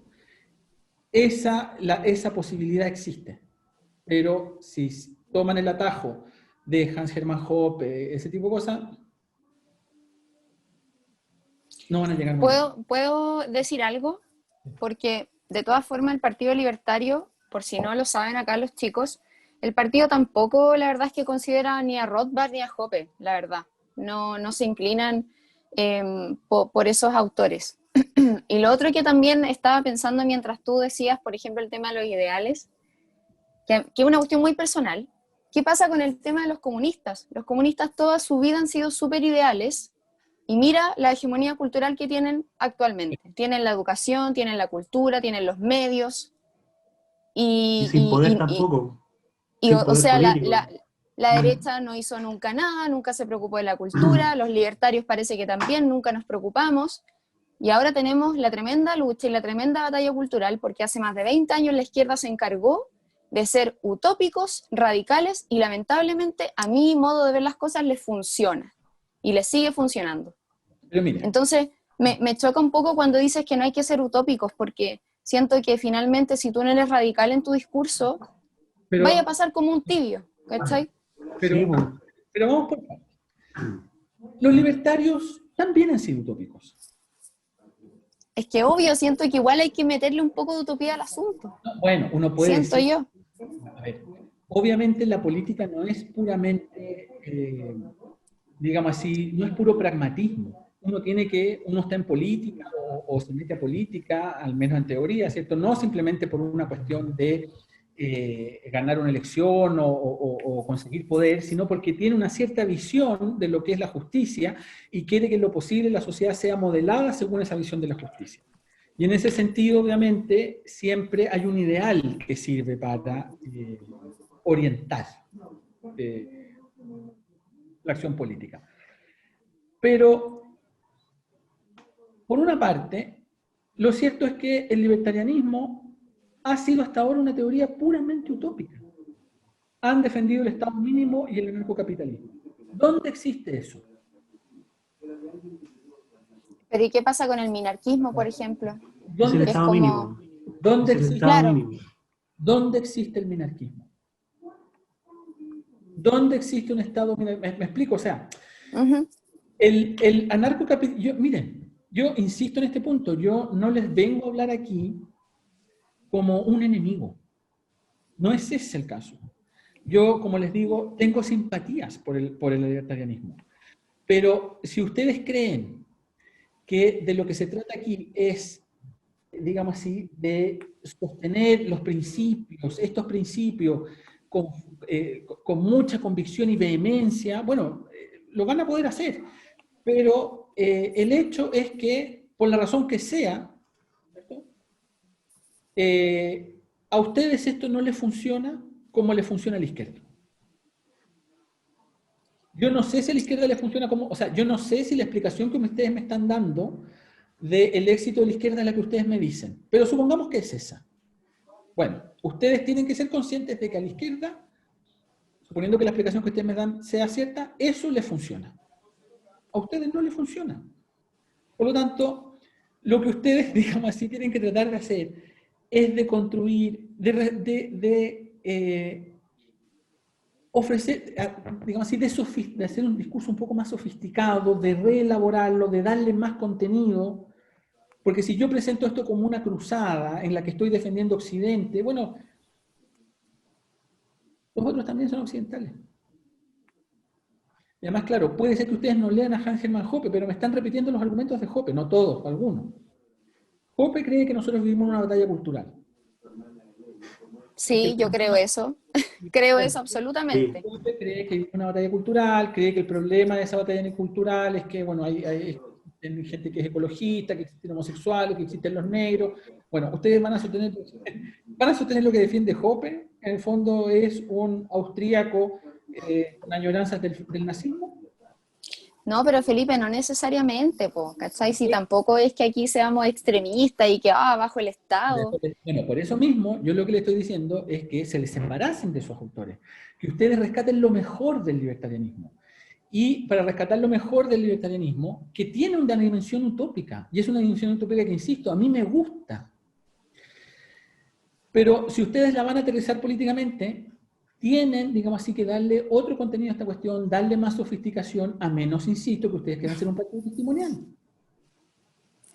Esa posibilidad existe, pero si toman el atajo de Hans-Hermann Hoppe, ese tipo de cosas, no van a llegar muy bien.
¿Puedo decir algo? Porque de todas formas el Partido Libertario, por si no lo saben acá los chicos, El partido tampoco, la verdad es que considera ni a Rothbard ni a Hoppe, la verdad. No, no se inclinan por esos autores. Y lo otro que también estaba pensando mientras tú decías, por ejemplo, el tema de los ideales, que es una cuestión muy personal. ¿Qué pasa con el tema de los comunistas? Los comunistas toda su vida han sido súper ideales y mira la hegemonía cultural que tienen actualmente. Tienen la educación, tienen la cultura, tienen los medios
Y
y,
sin poder tampoco, sin
o
poder
sea,
político.
la derecha no hizo nunca nada, nunca se preocupó de la cultura, los libertarios parece que también nunca nos preocupamos. Y ahora tenemos la tremenda lucha y la tremenda batalla cultural porque hace más de 20 años la izquierda se encargó de ser utópicos, radicales y lamentablemente a mi modo de ver las cosas les funciona y les sigue funcionando.
Pero mira,
Entonces me choca un poco cuando dices que no hay que ser utópicos porque siento que finalmente si tú no eres radical en tu discurso vaya a
pero,
pasar como un tibio, ¿cachai?
Sí,
pero,
pues.
pero vamos por partes. Los libertarios también han sido utópicos.
Es que obvio, siento que igual hay que meterle un poco de utopía al asunto,
No, bueno, uno puede
siento
decir,
yo.
a ver, obviamente la política no es puramente, digamos así, no es puro pragmatismo. Uno está en política o se mete a política, al menos en teoría, ¿cierto? No simplemente por una cuestión de ganar una elección o conseguir poder, sino porque tiene una cierta visión de lo que es la justicia y quiere que en lo posible la sociedad sea modelada según esa visión de la justicia. Y en ese sentido, obviamente, siempre hay un ideal que sirve para orientar eh, la acción política. Pero, por una parte, lo cierto es que el libertarianismo ha sido hasta ahora una teoría puramente utópica. Han defendido el Estado mínimo y el anarcocapitalismo. ¿Dónde existe eso?
Pero ¿y qué pasa con el minarquismo, por ejemplo?
Es el
¿Dónde,
Que es
estado
como,
mínimo.
dónde
Es el
existe,
estado
claro,
mínimo.
dónde existe el minarquismo? ¿Dónde existe un Estado mínimo? Me explico, o sea,
uh-huh.
el anarcocapitalismo, miren, yo insisto en este punto, yo no les vengo a hablar aquí como un enemigo. No es ese el caso. Yo, como les digo, tengo simpatías por el libertarianismo. Pero si ustedes creen que de lo que se trata aquí es, digamos así, de sostener los principios, estos principios con, con mucha convicción y vehemencia, bueno, lo van a poder hacer. Pero el hecho es que, por la razón que sea, a ustedes esto no les funciona como le funciona a la izquierda. Yo no sé si a la izquierda le funciona como, o sea, yo no sé si la explicación que ustedes me están dando del éxito de la izquierda es la que ustedes me dicen, pero supongamos que es esa. Bueno, ustedes tienen que ser conscientes de que a la izquierda, suponiendo que la explicación que ustedes me dan sea cierta, eso les funciona. A ustedes no les funciona. Por lo tanto, lo que ustedes, digamos así, tienen que tratar de hacer es de construir, ofrecer, digamos así, de hacer un discurso un poco más sofisticado, de reelaborarlo, de darle más contenido, porque si yo presento esto como una cruzada en la que estoy defendiendo Occidente, bueno, los otros también son occidentales. Y además, claro, puede ser que ustedes no lean a Hans Hermann Hoppe, pero me están repitiendo los argumentos de Hoppe, no todos, algunos. Hoppe cree que nosotros vivimos una batalla cultural. Y que el
Sí, yo creo
problema,
eso. Creo
bueno,
eso
Sí.
absolutamente.
Hoppe cree que hay una batalla cultural, cree que el problema de esa batalla cultural es que, bueno, hay gente que es ecologista, que existen homosexuales, que existen los negros. Bueno, ustedes van a sostener lo que defiende Hoppe, en el fondo es un austríaco con añoranzas del nazismo.
No, pero Felipe, no necesariamente, po, ¿cachai? Si tampoco es que aquí seamos extremistas y que, bajo el Estado.
Bueno, por eso mismo, yo lo que le estoy diciendo es que se les embaracen de esos autores, que ustedes rescaten lo mejor del libertarianismo. Y para rescatar lo mejor del libertarianismo, que tiene una dimensión utópica, y es una dimensión utópica que, insisto, a mí me gusta. Pero si ustedes la van a aterrizar políticamente, tienen, digamos así, que darle otro contenido a esta cuestión, darle más sofisticación, a menos, insisto, que ustedes quieran hacer un partido testimonial.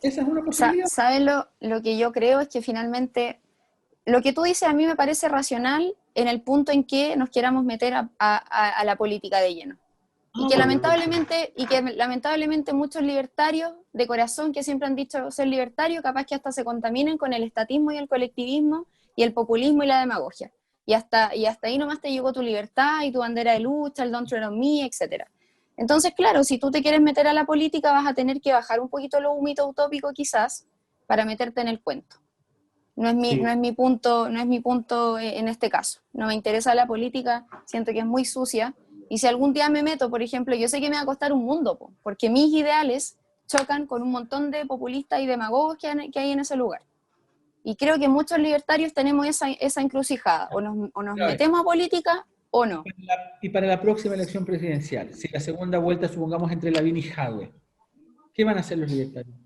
Esa es una posibilidad.
¿Sabes lo que yo creo? Es que finalmente, lo que tú dices a mí me parece racional en el punto en que nos queramos meter a la política de lleno. Y que lamentablemente muchos libertarios de corazón que siempre han dicho ser libertarios, capaz que hasta se contaminen con el estatismo y el colectivismo y el populismo y la demagogia. Y hasta ahí nomás te llegó tu libertad y tu bandera de lucha, el Don't Tread on Me, etc. Entonces, claro, si tú te quieres meter a la política vas a tener que bajar un poquito los humitos utópicos quizás para meterte en el cuento. No es mi punto en este caso. No me interesa la política, siento que es muy sucia. Y si algún día me meto, por ejemplo, yo sé que me va a costar un mundo, porque mis ideales chocan con un montón de populistas y demagogos que hay en ese lugar. Y creo que muchos libertarios tenemos esa encrucijada. O nos metemos a política o no.
Y para la próxima elección presidencial, si la segunda vuelta, supongamos, entre Lavín y Jadwe, ¿qué van a hacer los libertarios?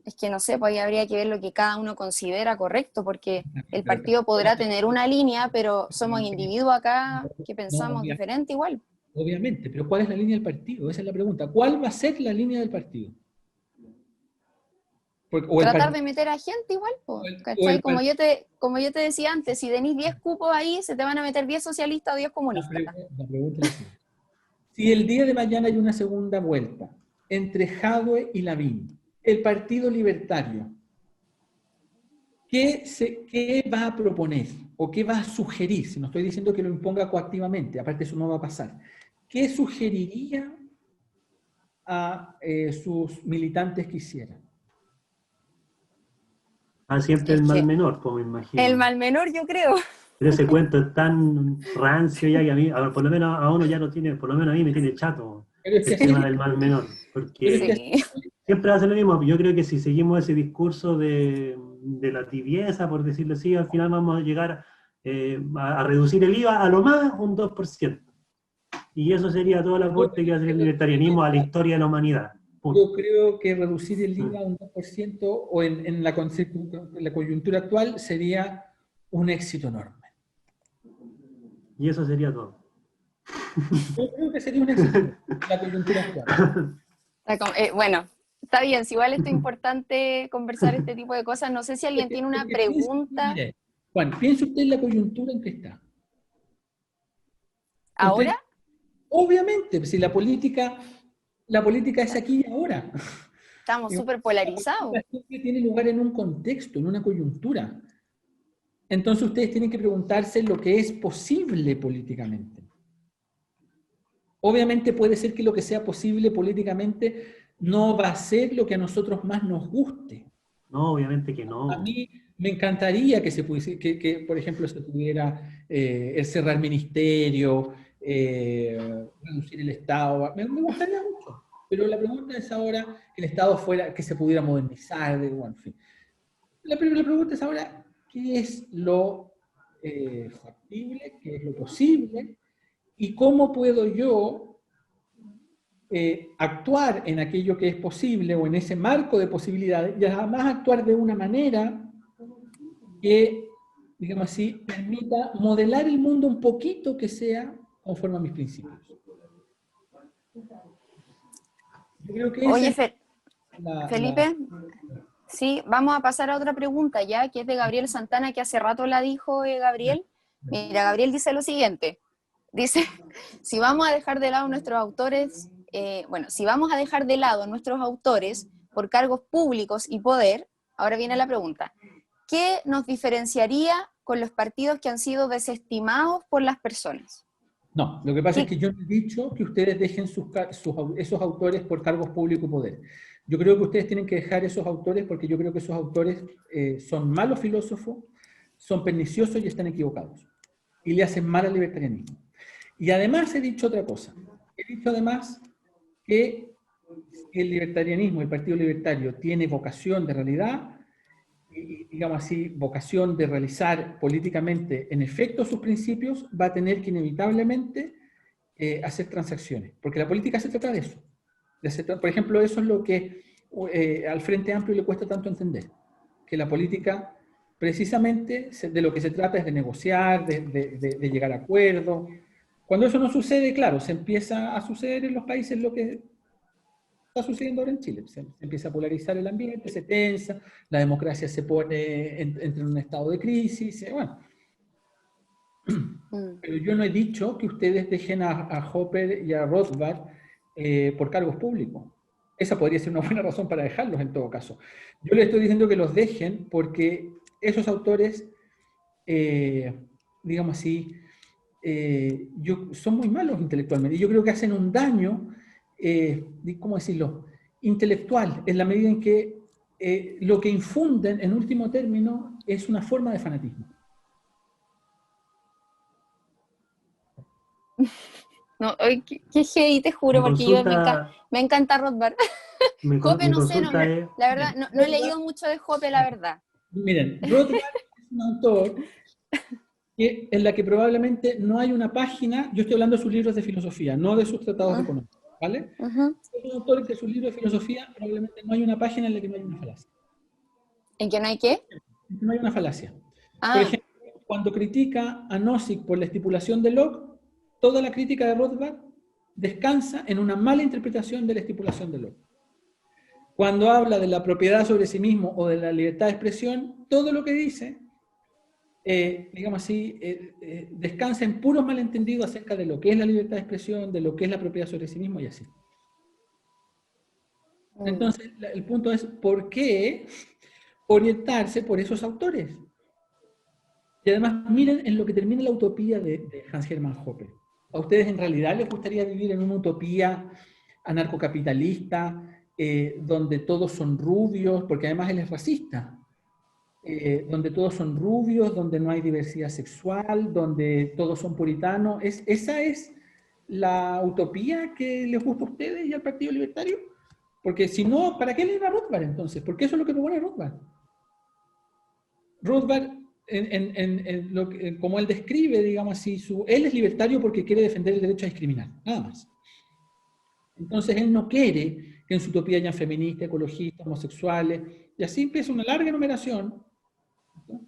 Es que no sé, pues ahí habría que ver lo que cada uno considera correcto, porque el partido podrá tener una línea, pero somos individuos acá que pensamos diferente igual.
Obviamente, pero ¿cuál es la línea del partido? Esa es la pregunta. ¿Cuál va a ser la línea del partido?
Tratar de meter a gente igual, ¿cachai? Como yo te decía antes, si tenés 10 cupos ahí, se te van a meter 10 socialistas o 10 comunistas.
La pregunta es la siguiente. Si el día de mañana hay una segunda vuelta entre Jadwe y Lavín, el Partido Libertario, ¿qué va a proponer o qué va a sugerir? Si no estoy diciendo que lo imponga coactivamente, aparte eso no va a pasar. ¿Qué sugeriría a sus militantes que hicieran?
Siempre el mal menor, como me imagino.
El mal menor, yo creo.
Pero ese cuento es tan rancio ya que a mí, por lo menos a uno ya no tiene, por lo menos a mí me tiene chato el tema del mal menor. Porque siempre hace lo mismo. Yo creo que si seguimos ese discurso de la tibieza, por decirlo así, al final vamos a llegar a reducir el IVA a lo más un 2%. Y eso sería todo el aporte que hace el libertarianismo a la historia de la humanidad.
Yo creo que reducir el IVA a un 2% o en la coyuntura actual sería un éxito enorme.
Y eso sería todo.
Yo creo que sería un éxito en la coyuntura actual.
Bueno, está bien, si igual es importante conversar este tipo de cosas. No sé si alguien tiene una pregunta.
Mire, Juan, piense usted en la coyuntura en que está.
¿Ahora?
Obviamente, si la política es aquí y ahora.
Estamos súper polarizados.
La política tiene lugar en un contexto, en una coyuntura. Entonces ustedes tienen que preguntarse lo que es posible políticamente. Obviamente puede ser que lo que sea posible políticamente no va a ser lo que a nosotros más nos guste.
No, obviamente que no.
A mí me encantaría que se pudiese, que por ejemplo se pudiera el cerrar ministerio, reducir el Estado. Me gustaría mucho. Pero la pregunta es ahora que el Estado fuera, que se pudiera modernizar, en fin. La pregunta es ahora, ¿qué es lo factible, qué es lo posible? ¿Y cómo puedo yo actuar en aquello que es posible o en ese marco de posibilidades y además actuar de una manera que, digamos así, permita modelar el mundo un poquito que sea conforme a mis principios? Yo creo que
Oye, Felipe, sí, vamos a pasar a otra pregunta ya, que es de Gabriel Santana, que hace rato la dijo Gabriel. Mira, Gabriel dice lo siguiente. Dice, si vamos a dejar de lado nuestros autores, si vamos a dejar de lado nuestros autores por cargos públicos y poder, ahora viene la pregunta, ¿qué nos diferenciaría con los partidos que han sido desestimados por las personas?
No, lo que pasa es que yo no he dicho que ustedes dejen esos autores por cargos públicos y poder. Yo creo que ustedes tienen que dejar esos autores porque yo creo que esos autores son malos filósofos, son perniciosos y están equivocados. Y le hacen mal al libertarianismo. Y además he dicho otra cosa. He dicho además que el libertarianismo, el Partido Libertario, tiene vocación de realidad, y, digamos así, vocación de realizar políticamente en efecto sus principios, va a tener que inevitablemente hacer transacciones. Porque la política se trata de eso. Por ejemplo, eso es lo que al Frente Amplio le cuesta tanto entender. Que la política, precisamente, de lo que se trata es de negociar, de llegar a acuerdos. Cuando eso no sucede, claro, se empieza a suceder en los países lo que está sucediendo ahora en Chile. Se empieza a polarizar el ambiente, se tensa, la democracia se pone entra en un estado de crisis. Bueno, Pero yo no he dicho que ustedes dejen a Hopper y a Rothbard por cargos públicos. Esa podría ser una buena razón para dejarlos en todo caso. Yo les estoy diciendo que los dejen porque esos autores, digamos así, son muy malos intelectualmente. Y yo creo que hacen un daño, ¿cómo decirlo?, intelectual, en la medida en que lo que infunden, en último término, es una forma de fanatismo.
No, qué heavy, te juro, porque me encanta Rothbard. Hoppe, no sé, no, la verdad, no he leído mucho de Hoppe, la verdad.
Miren, Rothbard es un autor en la que probablemente no hay una página, yo estoy hablando de sus libros de filosofía, no de sus tratados económicos, ¿vale? Es un autor que sus libros de filosofía probablemente no hay una página en la que no haya una falacia.
¿En que no hay qué?
No hay una falacia. Por ejemplo, cuando critica a Nozick por la estipulación de Locke, toda la crítica de Rothbard descansa en una mala interpretación de la estipulación de Locke. Cuando habla de la propiedad sobre sí mismo o de la libertad de expresión, todo lo que dice, digamos así, descansa en puros malentendidos acerca de lo que es la libertad de expresión, de lo que es la propiedad sobre sí mismo y así. Entonces, el punto es, ¿por qué orientarse por esos autores? Y además, miren en lo que termina la utopía de Hans Hermann Hoppe. ¿A ustedes en realidad les gustaría vivir en una utopía anarcocapitalista, donde todos son rubios, porque además él es racista, donde todos son rubios, donde no hay diversidad sexual, donde todos son puritanos? ¿Esa es la utopía que les gusta a ustedes y al Partido Libertario? Porque si no, ¿para qué leer a Rothbard entonces? Porque eso es lo que propone Rothbard. Rothbard, como él describe, digamos así, él es libertario porque quiere defender el derecho a discriminar, nada más. Entonces él no quiere que en su utopía hayan feministas, ecologistas, homosexuales, y así empieza una larga enumeración, ¿no?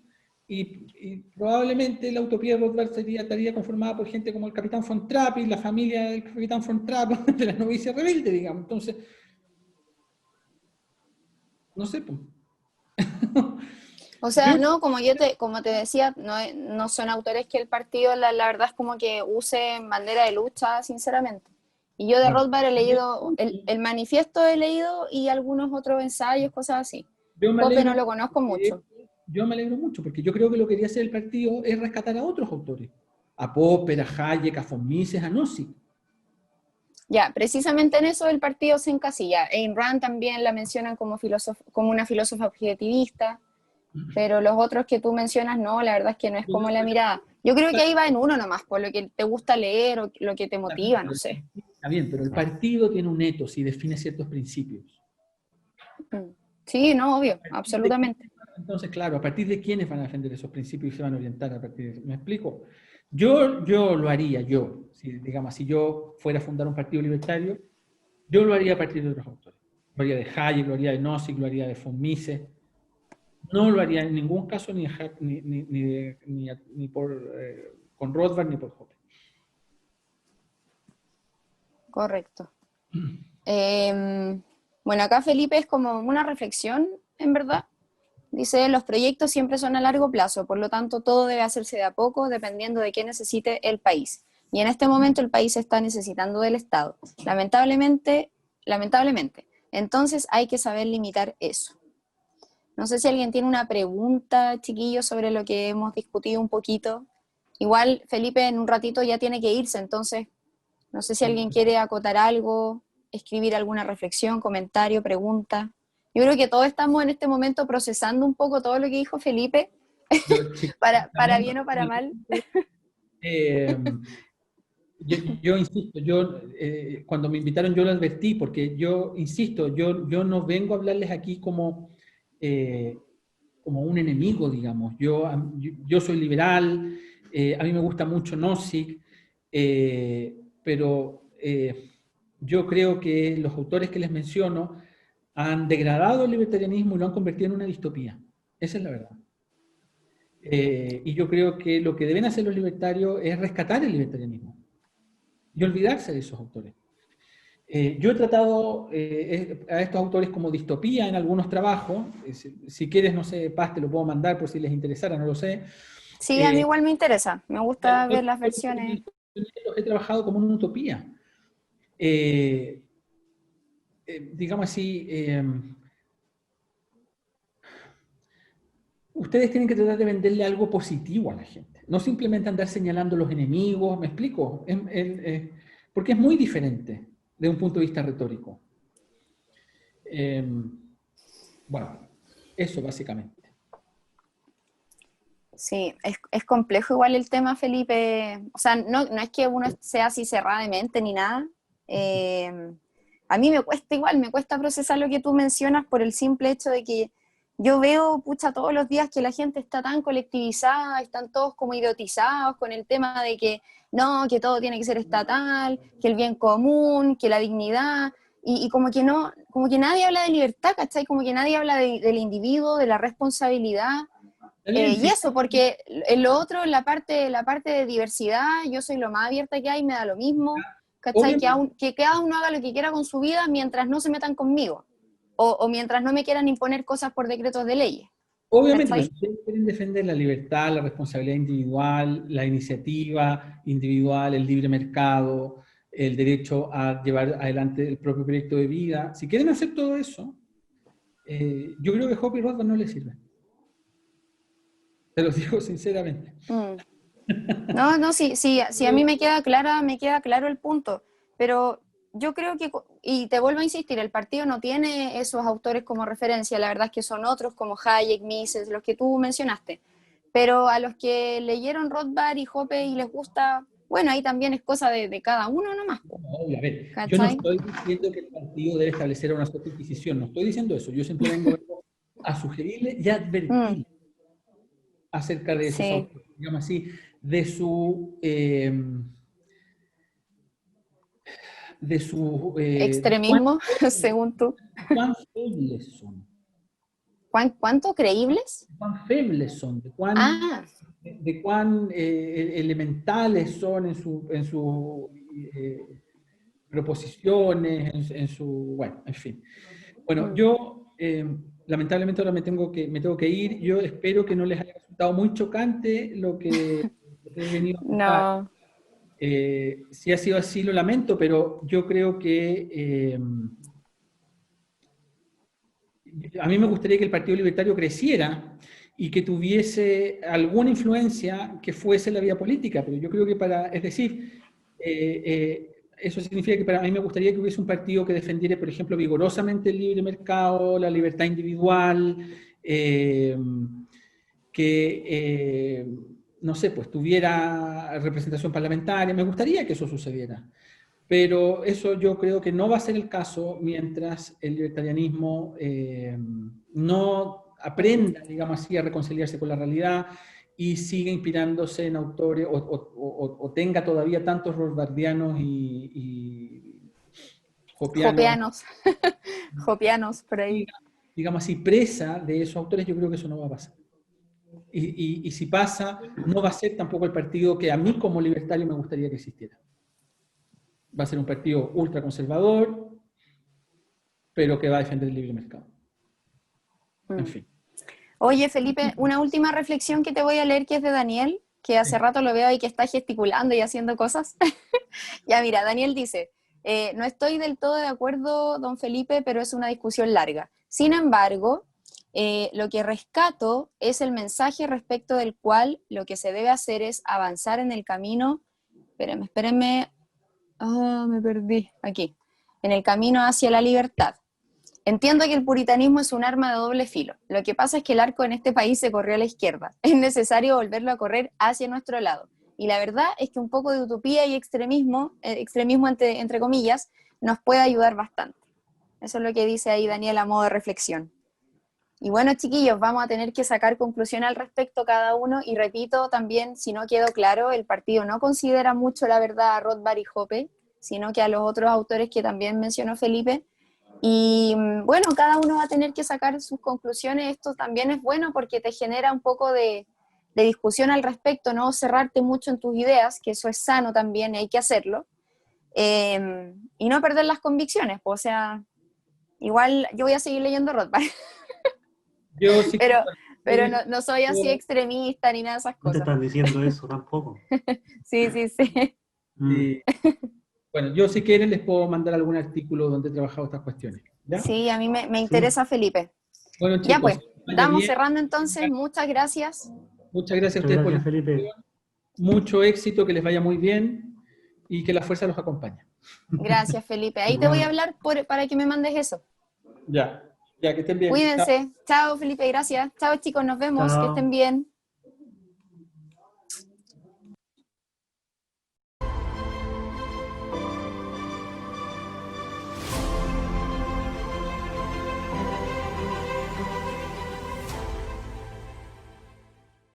Y probablemente la utopía de Rothbard estaría conformada por gente como el capitán von Trapp y la familia del capitán von Trapp de las novicias rebeldes, digamos. Entonces, no sé, pues.
O sea, no, como te decía, no son autores que el partido, la verdad es como que use en bandera de lucha, sinceramente. Y yo de Rothbard he leído, el manifiesto he leído y algunos otros ensayos, cosas así. Hoppe no lo conozco mucho.
Yo me alegro mucho, porque yo creo que lo que quería hacer el partido es rescatar a otros autores. A Popper, a Hayek, a von Mises, a Nozick.
Ya, precisamente en eso el partido se encasilla. Ayn Rand también la mencionan como una filósofa objetivista. Pero los otros que tú mencionas, no, la verdad es que no es como la mirada. Yo creo que ahí va en uno nomás, por lo que te gusta leer o lo que te motiva, no sé.
Está bien, pero el partido tiene un ethos y define ciertos principios.
Sí, no, obvio, absolutamente.
Entonces, claro, ¿a partir de quiénes van a defender esos principios y se van a orientar a partir de eso? ¿Me explico? Yo lo haría, digamos, si yo fuera a fundar un partido libertario, yo lo haría a partir de otros autores. Lo haría de Hayek, lo haría de Nozick, lo haría de von Mises. No lo haría en ningún caso ni con Rothbard ni por Hoppe.
Correcto. Bueno, acá Felipe es como una reflexión, en verdad. Dice, los proyectos siempre son a largo plazo, por lo tanto todo debe hacerse de a poco, dependiendo de qué necesite el país. Y en este momento el país está necesitando del Estado. Lamentablemente. Entonces hay que saber limitar eso. No sé si alguien tiene una pregunta, chiquillos, sobre lo que hemos discutido un poquito. Igual Felipe en un ratito ya tiene que irse, entonces no sé si alguien quiere acotar algo, escribir alguna reflexión, comentario, pregunta. Yo creo que todos estamos en este momento procesando un poco todo lo que dijo Felipe, para bien o para mal.
Yo insisto, cuando me invitaron yo lo advertí, porque yo insisto, yo no vengo a hablarles aquí como un enemigo, digamos. Yo soy liberal, a mí me gusta mucho Nozick, pero yo creo que los autores que les menciono han degradado el libertarianismo y lo han convertido en una distopía. Esa es la verdad. Y yo creo que lo que deben hacer los libertarios es rescatar el libertarianismo y olvidarse de esos autores. Yo he tratado a estos autores como distopía en algunos trabajos. Si quieres, no sé, Paz, te lo puedo mandar por si les interesara, no lo sé.
Sí, a mí igual me interesa, me gusta ver las versiones.
He trabajado como una utopía. Digamos así, ustedes tienen que tratar de venderle algo positivo a la gente, no simplemente andar señalando los enemigos, ¿me explico? Porque es muy diferente de un punto de vista retórico. Bueno, eso básicamente.
Sí, es complejo igual el tema, Felipe. O sea, no es que uno sea así cerrada de mente ni nada. A mí me cuesta igual, me cuesta procesar lo que tú mencionas por el simple hecho de que yo veo, pucha, todos los días que la gente está tan colectivizada, están todos como idiotizados con el tema de que no, que todo tiene que ser estatal, que el bien común, que la dignidad, y como que no, como que nadie habla de libertad, ¿cachai? Como que nadie habla del individuo, de la responsabilidad. Y eso, porque en lo otro, la parte de diversidad, yo soy lo más abierta que hay, me da lo mismo, ¿cachai? Que cada uno haga lo que quiera con su vida mientras no se metan conmigo, o mientras no me quieran imponer cosas por decretos de leyes.
Obviamente,
¿Cachai?
ustedes quieren defender la libertad, la responsabilidad individual, la iniciativa individual, el libre mercado, el derecho a llevar adelante el propio proyecto de vida. Si quieren hacer todo eso, yo creo que Hoppe y Rothbard no les sirven. Te lo digo sinceramente.
No, sí, a mí me queda claro el punto, pero yo creo que, y te vuelvo a insistir, el partido no tiene esos autores como referencia, la verdad es que son otros como Hayek, Mises, los que tú mencionaste, pero a los que leyeron Rothbard y Hoppe y les gusta, bueno, ahí también es cosa de cada uno nomás.
No, a ver, yo no
¿Cachai?
estoy diciendo que el partido debe establecer una suerte de inquisición, no estoy diciendo eso, yo simplemente vengo a sugerirle y advertirle acerca de esos
Sí.
autores, digamos así, de su
Extremismo, según tú.
cuán febles son.
¿Cuánto creíbles?
Cuán febles son,
Ah,
de cuán elementales son en sus proposiciones, bueno, en fin. Bueno, yo lamentablemente ahora me tengo que ir. Yo espero que no les haya resultado muy chocante lo que he venido a contar.
no.
Si ha sido así, lo lamento, pero yo creo que a mí me gustaría que el Partido Libertario creciera y que tuviese alguna influencia que fuese la vía política, pero yo creo que es decir, eso significa que para mí me gustaría que hubiese un partido que defendiera, por ejemplo, vigorosamente el libre mercado, la libertad individual, que, no sé, pues tuviera representación parlamentaria. Me gustaría que eso sucediera. Pero eso yo creo que no va a ser el caso mientras el libertarianismo no aprenda, digamos así, a reconciliarse con la realidad y siga inspirándose en autores o tenga todavía tantos rothbardianos y
Jopeanos. Jopeanos, por ahí.
digamos así, presa de esos autores. Yo creo que eso no va a pasar. Y si pasa, no va a ser tampoco el partido que a mí como libertario me gustaría que existiera. Va a ser un partido ultraconservador, pero que va a defender el libre mercado. En fin.
Oye, Felipe, una última reflexión que te voy a leer, que es de Daniel, que hace rato lo veo ahí que está gesticulando y haciendo cosas. Ya, mira, Daniel dice, no estoy del todo de acuerdo, don Felipe, pero es una discusión larga. Sin embargo, lo que rescato es el mensaje respecto del cual lo que se debe hacer es avanzar en el camino, espérenme, me perdí, aquí, en el camino hacia la libertad. Entiendo que el puritanismo es un arma de doble filo. Lo que pasa es que el arco en este país se corrió a la izquierda. Es necesario volverlo a correr hacia nuestro lado. Y la verdad es que un poco de utopía y extremismo entre comillas, nos puede ayudar bastante. Eso es lo que dice ahí Daniel a modo de reflexión. Y bueno, chiquillos, vamos a tener que sacar conclusión al respecto cada uno. Y repito también, si no quedó claro, el partido no considera mucho la verdad a Rothbard y Hoppe, sino que a los otros autores que también mencionó Felipe. Y bueno, cada uno va a tener que sacar sus conclusiones. Esto también es bueno porque te genera un poco de discusión al respecto, no cerrarte mucho en tus ideas, que eso es sano también y hay que hacerlo. Y no perder las convicciones, pues, o sea, igual yo voy a seguir leyendo Rothbard.
Yo sí,
Pero Pero no soy así extremista ni nada de esas
No te
cosas.
están diciendo eso tampoco.
Sí.
Bueno, yo si quieren les puedo mandar algún artículo donde he trabajado estas cuestiones. ¿Ya?
Sí, a mí me interesa, Felipe.
Bueno,
Ya
chicos,
pues,
vaya
damos
bien.
cerrando entonces. Muchas gracias.
Muchas gracias a
Muchas
ustedes por la
gracias, Felipe.
invitación. Mucho éxito, que les vaya muy bien y que la fuerza los acompañe.
Gracias, Felipe. Ahí te voy a hablar para que me mandes eso.
Ya, que estén bien. Chao.
Cuídense. Chao, Felipe, gracias. Chao, chicos, nos vemos. Que estén
Chao.
bien.